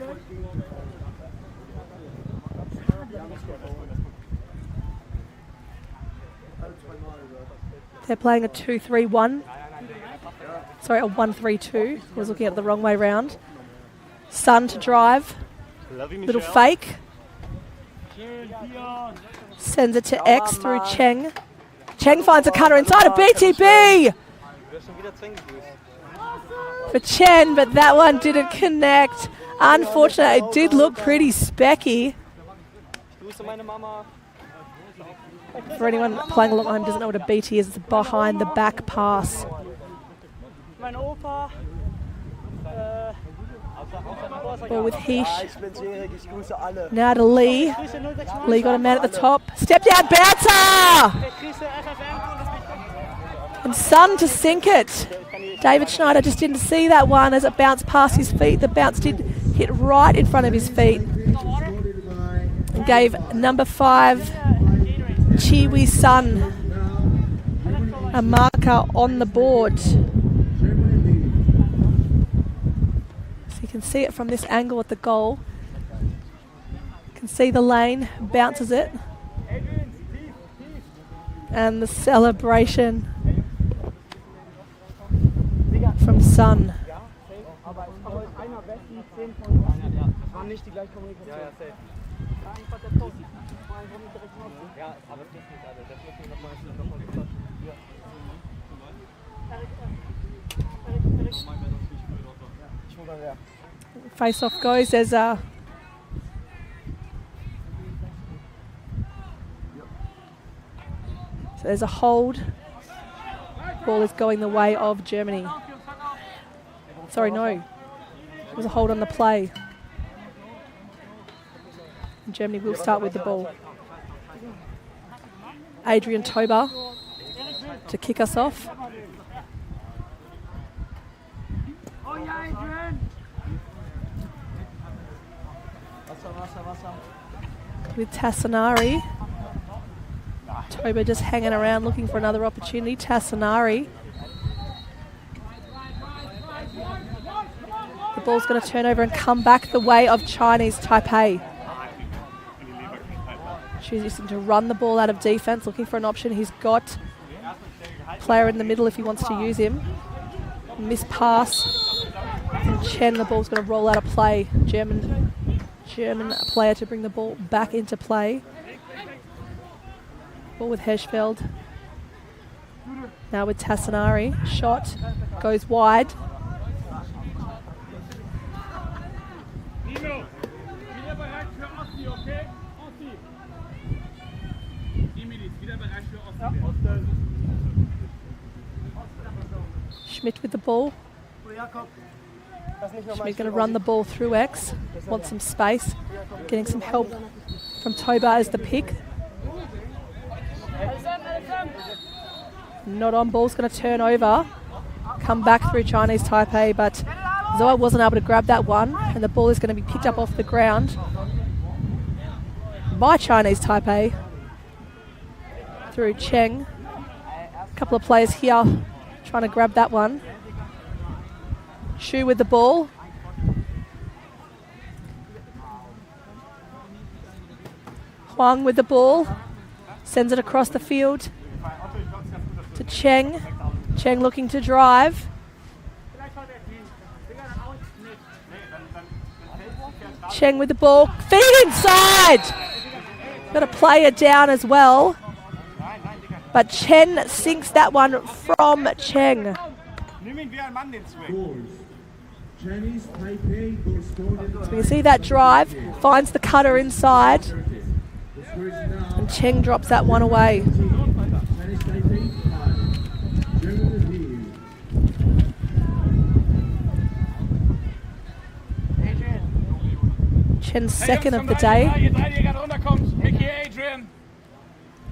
They're playing a 2-3-1. Sorry, a 1-3-2. I was looking at the wrong way round. Sun to drive. Little fake. Sends it to X through Cheng. Cheng finds a cutter inside of BTB for Chen, but that one didn't connect. Unfortunately, it did look pretty specky. For anyone playing along home who doesn't know what a BT is, it's a behind the back pass. Ball with Heesh. Now to Lee. Lee got a man at the top. Step down, bouncer! And Sun to sink it. David Schneider just didn't see that one as it bounced past his feet. The bounce did hit right in front of his feet. And gave number 5, Chiwi Sun, a marker on the board. So you can see it from this angle at the goal. You can see the lane, bounces it. And the celebration from Sun. Face off goes. There's a hold. Ball is going the way of Germany. Sorry, no. There's a hold on the play. And Germany will start with the ball. Adrian Tober to kick us off. With Tassanari. Tober just hanging around looking for another opportunity. Tassanari. The ball's going to turn over and come back the way of Chinese Taipei. Choosing to run the ball out of defense, looking for an option. He's got player in the middle if he wants to use him. Miss pass. And Chen, the ball's going to roll out of play. German player to bring the ball back into play. Ball with Hirschfeld. Now with Tassanari. Shot goes wide. Schmidt with the ball. Schmidt going to run the ball through X. Wants some space. Getting some help from Toba as the pick. Not on, ball's going to turn over. Come back through Chinese Taipei, but Zoa wasn't able to grab that one, and the ball is going to be picked up off the ground by Chinese Taipei through Cheng. A couple of players here trying to grab that one. Shu with the ball. Huang with the ball. Sends it across the field to Cheng. Cheng looking to drive. Cheng with the ball. Feed inside! Got a player down as well. But Chen sinks that one from Cheng. Chinese Taipei goal scored. So you can see that drive. Finds the cutter inside. And Cheng drops that one away. Chen's second of the day.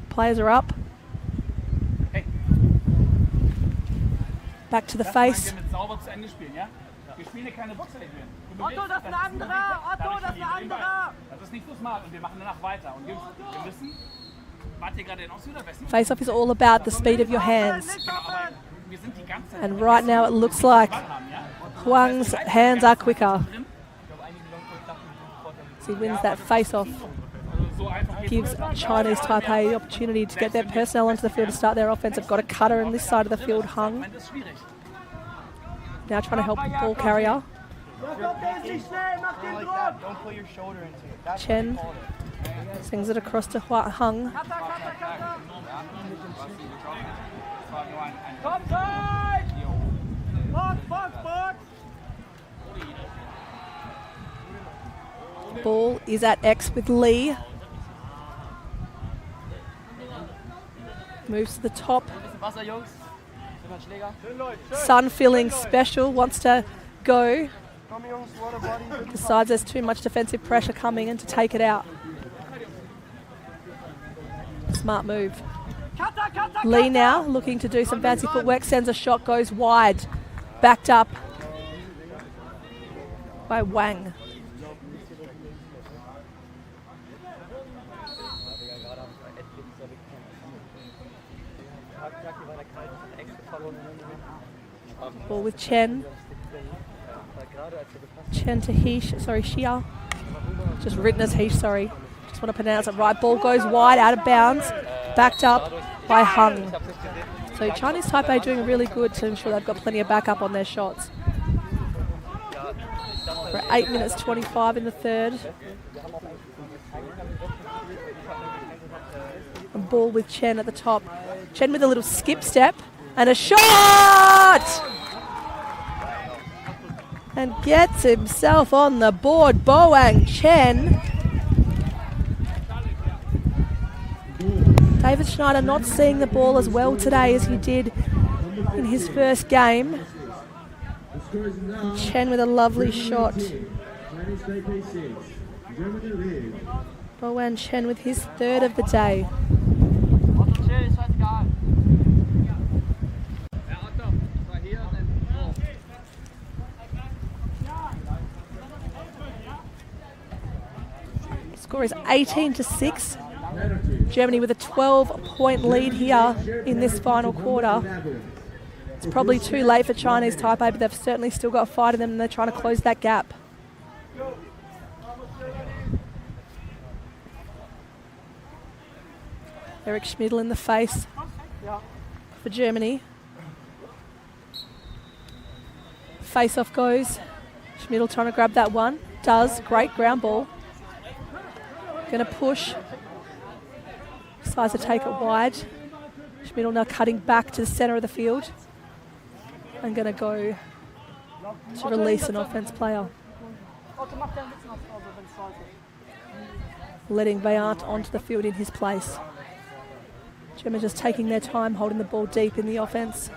Players are up. Back to the face. Otto, das ist ein anderer! Otto, das ist ein anderer! Das ist nicht so smart und wir machen danach weiter. Und wir müssen... Wart ihr gerade in Ost oder West? Face-off is all about the speed of your hands. And right now it looks like Huang's hands are quicker. As he wins that face-off. Gives Chinese Taipei the opportunity to get their personnel onto the field to start their offense. They've got a cutter on this side of the field, Hung. Now trying to help the ball carrier. Chen sings it across to Hung. Ball is at X with Lee. Moves to the top. Sun feeling special, wants to go. Decides there's too much defensive pressure coming and to take it out. Smart move. Lee now looking to do some fancy footwork, sends a shot, goes wide. Backed up by Wang. Ball with Chen. Chen to Heesh, sorry, Xia. Just written as Heesh, sorry. Just want to pronounce it right. Ball goes wide, out of bounds. Backed up by Hung. So Chinese Taipei doing really good to ensure they've got plenty of backup on their shots. We're at 8 minutes 25 in the third. And ball with Chen at the top. Chen with a little skip step and a shot! And gets himself on the board, Boang Chen. David Schneider not seeing the ball as well today as he did in his first game. Chen with a lovely shot. Boang Chen with his third of the day. Score is 18-6. Germany with a 12-point lead here in this final quarter. It's probably too late for Chinese Taipei, but they've certainly still got a fight in them and they're trying to close that gap. Eric Schmidl in the face for Germany. Face off goes. Schmidl trying to grab that one. Does. Great ground ball. Going to push. Decides to take it wide. Schmidl now cutting back to the centre of the field. And going to go to release an offence player. Letting Bayant onto the field in his place. Germany just taking their time, holding the ball deep in the offense.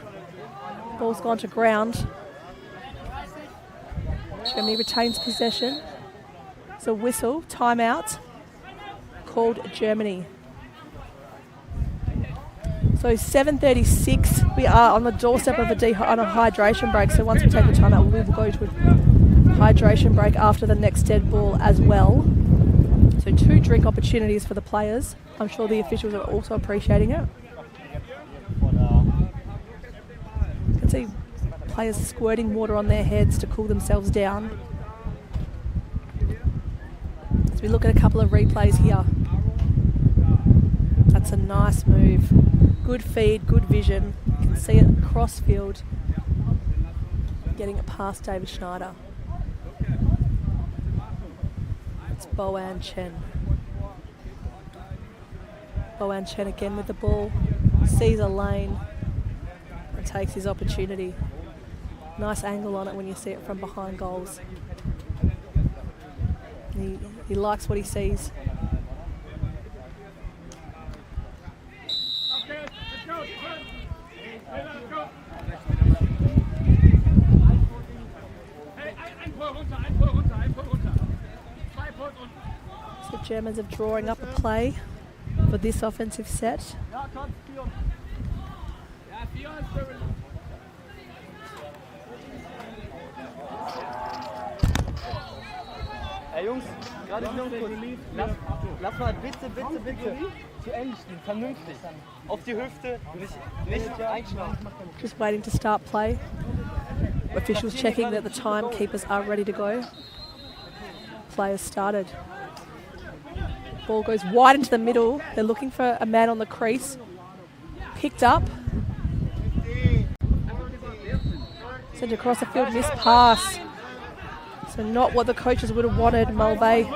Ball's gone to ground. Germany retains possession. It's a whistle, timeout, called Germany. So 7:36, we are on the doorstep of on a hydration break. So once we take the timeout, we will go to a hydration break after the next dead ball as well. So 2 drink opportunities for the players. I'm sure the officials are also appreciating it. You can see players squirting water on their heads to cool themselves down. As we look at a couple of replays here. That's a nice move. Good feed, good vision. You can see it across field. Getting it past David Schneider. It's Boan Chen. Boan Chen again with the ball. Sees a lane and takes his opportunity. Nice angle on it when you see it from behind goals. He likes what he sees. So Germans are drawing up a play for this offensive set. Hey Jungs, gerade noch kurz. Lass mal bitte zu Ende spielen, vernünftig. Auf die Hüfte, nicht einschlagen. Just waiting to start play. Officials checking that the timekeepers are ready to go. Play has started. Ball goes wide into the middle. They're looking for a man on the crease. Picked up. Sent across the field, missed pass. So not what the coaches would have wanted, Mulvey.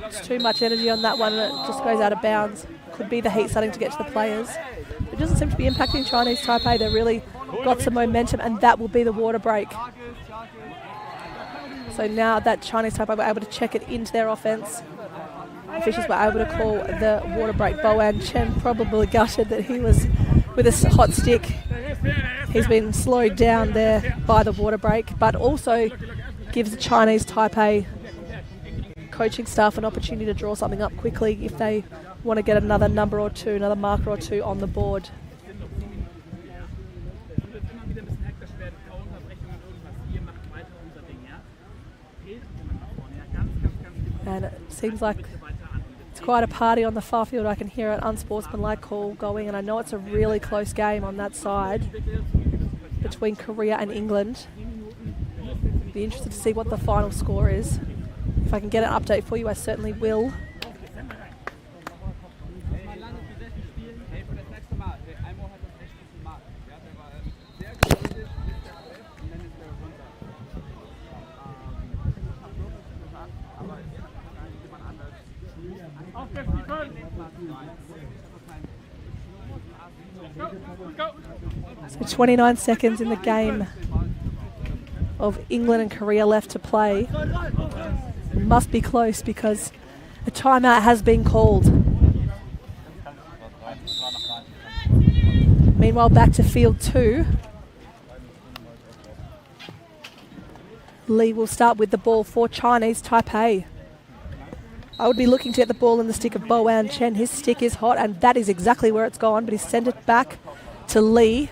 It's too much energy on that one and it just goes out of bounds. Could be the heat starting to get to the players. It doesn't seem to be impacting Chinese Taipei. They really got some momentum and that will be the water break. So now that Chinese Taipei were able to check it into their offense, officials were able to call the water break. Boan Chen probably gutted that he was with a hot stick. He's been slowed down there by the water break, but also gives the Chinese Taipei coaching staff an opportunity to draw something up quickly if they want to get another number or two, another marker or two on the board. And it seems like it's quite a party on the far field. I can hear an unsportsmanlike call going, and I know it's a really close game on that side between Korea and England. Be interested to see what the final score is. If I can get an update for you, I certainly will. So 29 seconds in the game of England and Korea left to play. It must be close because a timeout has been called. Meanwhile, back to field 2. Lee will start with the ball for Chinese Taipei. I would be looking to get the ball in the stick of Boan Chen. His stick is hot and that is exactly where it's gone, but he's sent it back to Lee.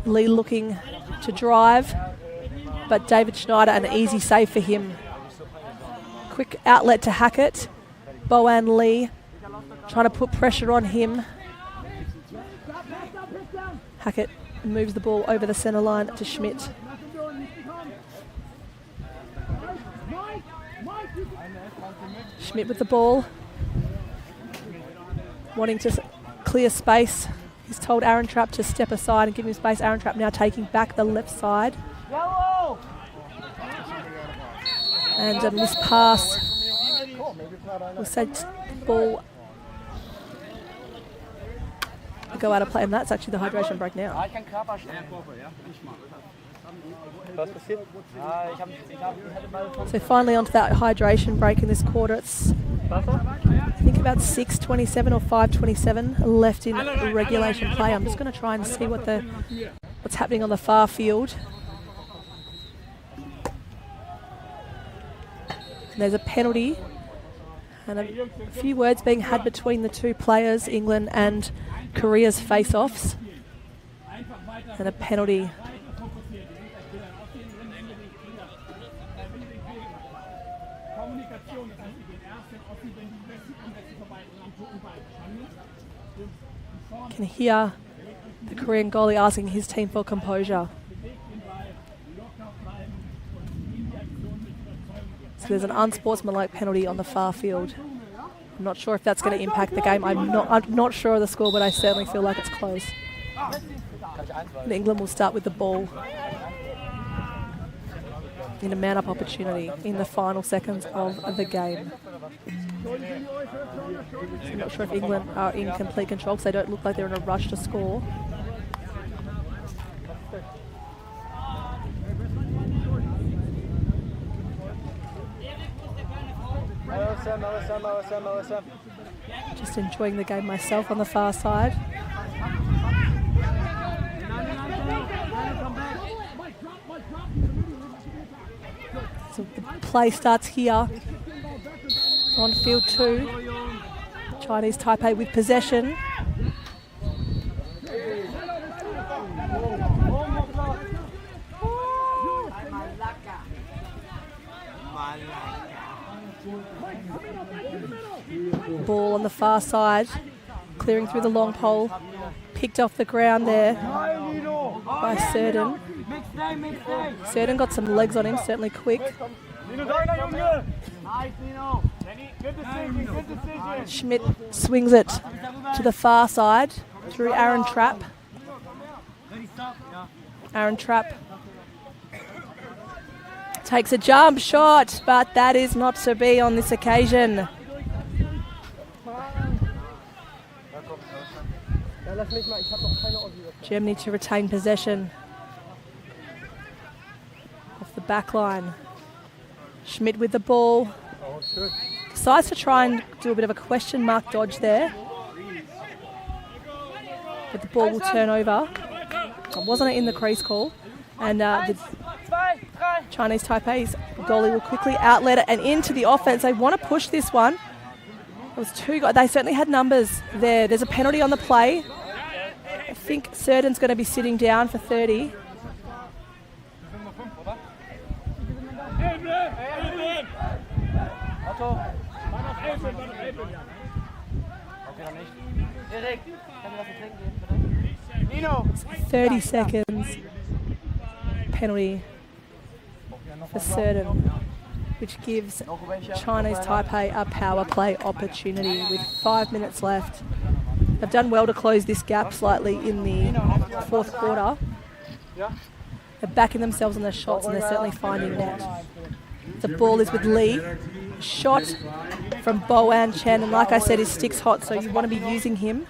Lee looking to drive, but David Schneider, an easy save for him. Quick outlet to Hackett. Boan Lee trying to put pressure on him. Hackett moves the ball over the centre line to Schmidt. Schmidt with the ball, wanting to clear space. He's told Aaron Trapp to step aside and give him space. Aaron Trapp now taking back the left side. And a missed pass. We'll set ball go out of play, and that's actually the hydration break now. So finally onto that hydration break in this quarter. It's I think about 6:27 or 5:27 left in regulation play. I'm just going to try and see what's happening on the far field. And there's a penalty and a few words being had between the two players, England and Korea's face-offs. And a penalty. Can hear the Korean goalie asking his team for composure. So there's an unsportsmanlike penalty on the far field. I'm not sure if that's going to impact the game. I'm not sure of the score, but I certainly feel like it's close. And England will start with the ball in a man-up opportunity in the final seconds of the game. So I'm not sure if England are in complete control because they don't look like they're in a rush to score. Just enjoying the game myself on the far side. So the play starts here on field 2. Chinese Taipei with possession. Ball on the far side, clearing through the long pole, picked off the ground there by Serden. Serden got some legs on him, certainly quick. Schmidt swings it to the far side through Aaron Trapp. Aaron Trapp takes a jump shot, but that is not to be on this occasion. Germany to retain possession off the back line. Schmidt with the ball. Decides to try and do a bit of a question mark dodge there. But the ball will turn over. Wasn't it in the crease call? And the Chinese Taipei's goalie will quickly outlet it and into the offense. They want to push this one. It was they certainly had numbers there. There's a penalty on the play. I think Serden's going to be sitting down for 30. It's 30 seconds. Penalty for Serden, which gives Chinese Taipei a power play opportunity with 5 minutes left. They've done well to close this gap slightly in the fourth quarter. They're backing themselves on their shots and they're certainly finding net. The ball is with Lee. Shot from Boan Chen, and like I said, his stick's hot, so you want to be using him.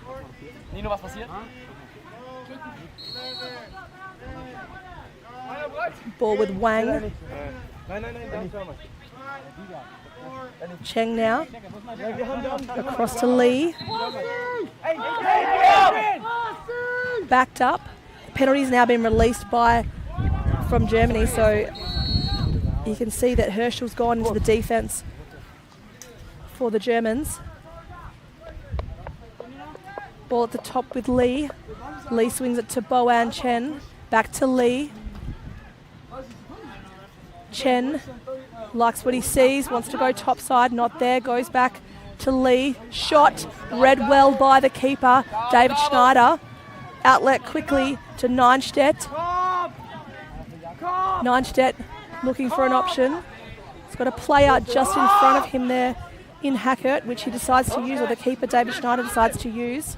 Ball with Wang. Cheng now. Across to Lee. Backed up. The penalty's now been released from Germany, so you can see that Herschel's gone into the defence for the Germans. Ball at the top with Lee. Lee swings it to Boan Chen. Back to Lee. Chen likes what he sees, wants to go top side, not there, goes back to Lee. Shot, read well by the keeper, David Schneider. Outlet quickly to Neinstedt. Neinstedt looking for an option. He's got a player just in front of him there in Hackert, which he decides to use, or the keeper, David Schneider, decides to use.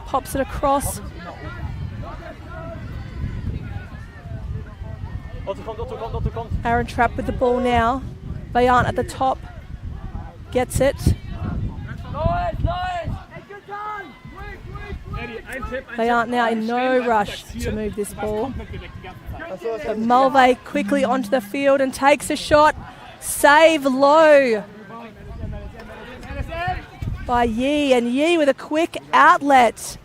Pops it across. Aaron Trapp with the ball now. Vaillant at the top. Gets it. Vaillant now in no rush to move this ball. But Mulvey quickly onto the field and takes a shot. Save low by Yi, and Yi with a quick outlet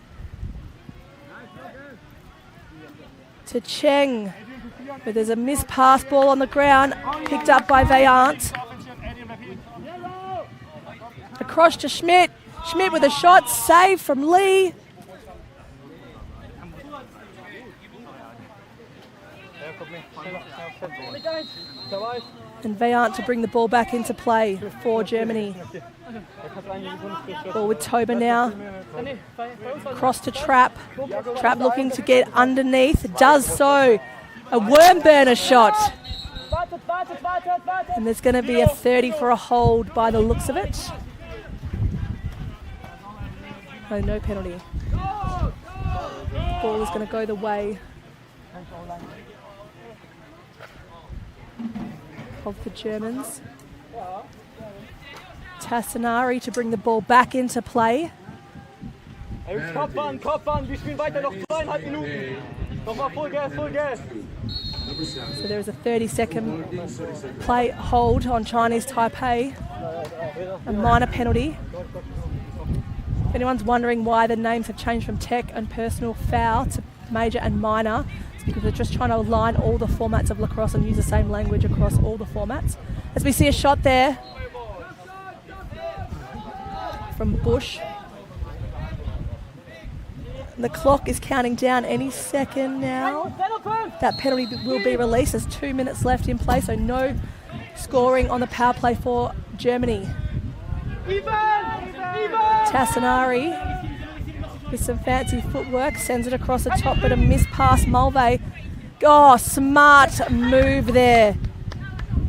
to Cheng. But there's a missed pass ball on the ground, picked up by Vayant. Across to Schmidt. Schmidt with a shot, save from Lee. And Vayant to bring the ball back into play for Germany. Ball with Toba now. Cross to Trapp. Trapp looking to get underneath. Does so. A worm burner shot. And there's going to be a 30 for a hold by the looks of it. Oh, no penalty. Ball is going to go the way of the Germans. Tassinari to bring the ball back into play. Kopf an, wir spielen weiter, noch 2,5 Minuten. Nochmal full gas. So there is a 30-second play hold on Chinese Taipei. A minor penalty. If anyone's wondering why the names have changed from tech and personal foul to major and minor, it's because they're just trying to align all the formats of lacrosse and use the same language across all the formats. As we see a shot there from Bush. The clock is counting down any second now. That penalty will be released. There's 2 minutes left in play, so no scoring on the power play for Germany. Tassinari with some fancy footwork sends it across the top, but a missed pass. Mulvey. Oh, smart move there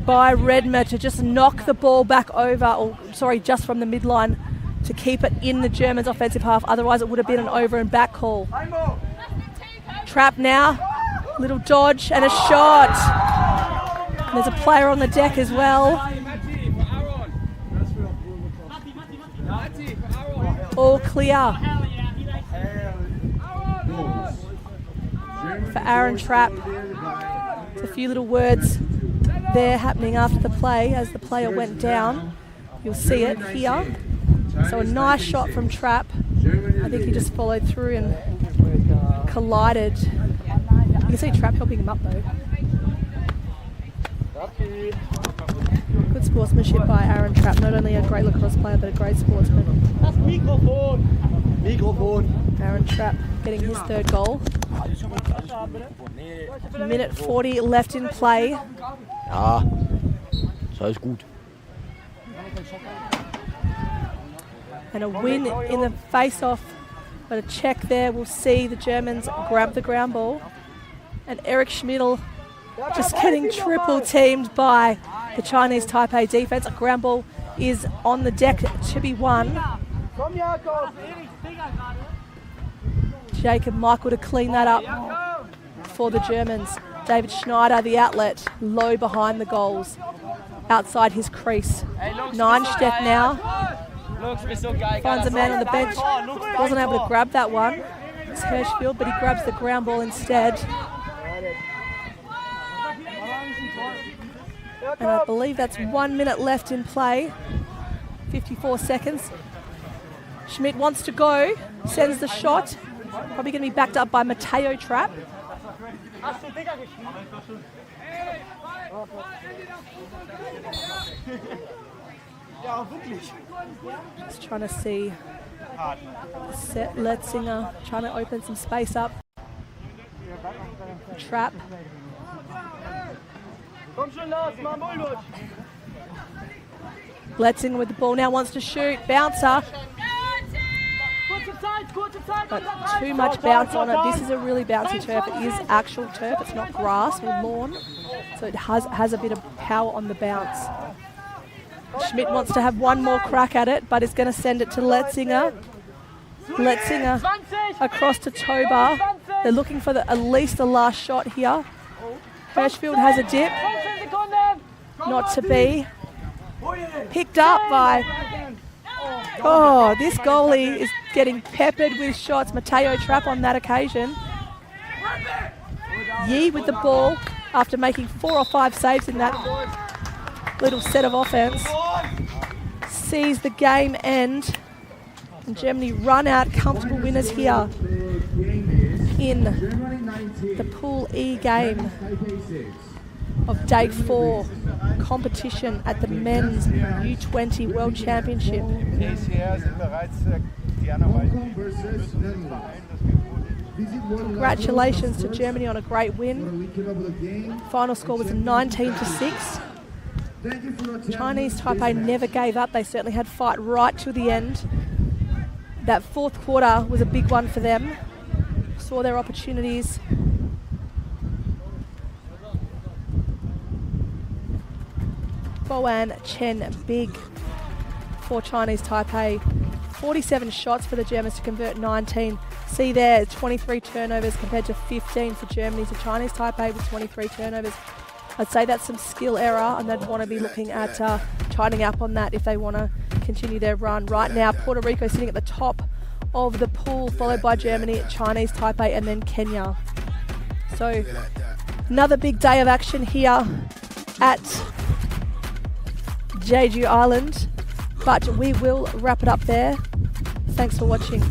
by Redmer to just knock the ball back over, just from the midline, to keep it in the Germans' offensive half. Otherwise, it would have been an over and back call. Trap now. Little dodge and a shot. And there's a player on the deck as well. All clear for Aaron Trapp. It's a few little words there happening after the play as the player went down. You'll see it here. So a nice shot from Trapp. I think he just followed through and collided. You can see Trapp helping him up though. Good sportsmanship by Aaron Trapp. Not only a great lacrosse player, but a great sportsman. Aaron Trapp getting his third goal. Minute 40 left in play. Ja, ist alles gut. And a win in the face-off, but a check there. We'll see the Germans grab the ground ball. And Eric Schmidl just getting triple teamed by the Chinese Taipei defense. A ground ball is on the deck to be won. Jacob Michael to clean that up for the Germans. David Schneider, the outlet, low behind the goals, outside his crease. Neinstedt now. Finds a man on the bench. Wasn't able to grab that one. It's Hirschfield, but he grabs the ground ball instead. And I believe that's 1 minute left in play. 54 seconds. Schmidt wants to go. Sends the shot. Probably going to be backed up by Matteo Trapp. Just trying to see Letzinger trying to open some space up. Trapp. Letzinger with the ball now, wants to shoot. Bouncer. But too much bounce on it. This is a really bouncy turf. It is actual turf. It's not grass or lawn. So it has a bit of power on the bounce. Schmidt wants to have one more crack at it, but is going to send it to Letzinger. Letzinger across to Toba. They're looking for at least the last shot here. Hirschfield has a dip. Not to be. Picked up by... Oh, this goalie is getting peppered with shots. Matteo Trapp on that occasion. Yi with the ball after making 4 or 5 saves in that little set of offense sees the game end. And Germany run out comfortable winners here in the Pool E game of Day 4 competition at the Men's U20 World Championship. Congratulations to Germany on a great win. Final score was 19-6. Chinese Taipei never gave up. They certainly had fight right to the end. That fourth quarter was a big one for them. Saw their opportunities. Boan Chen, big for Chinese Taipei. 47 shots for the Germans to convert 19. See there, 23 turnovers compared to 15 for Germany. So Chinese Taipei with 23 turnovers. I'd say that's some skill error, and they'd want to be looking at tightening up on that if they want to continue their run. Right now, Puerto Rico sitting at the top of the pool, followed by Germany, Chinese Taipei, and then Kenya. So another big day of action here at Jeju Island, but we will wrap it up there. Thanks for watching.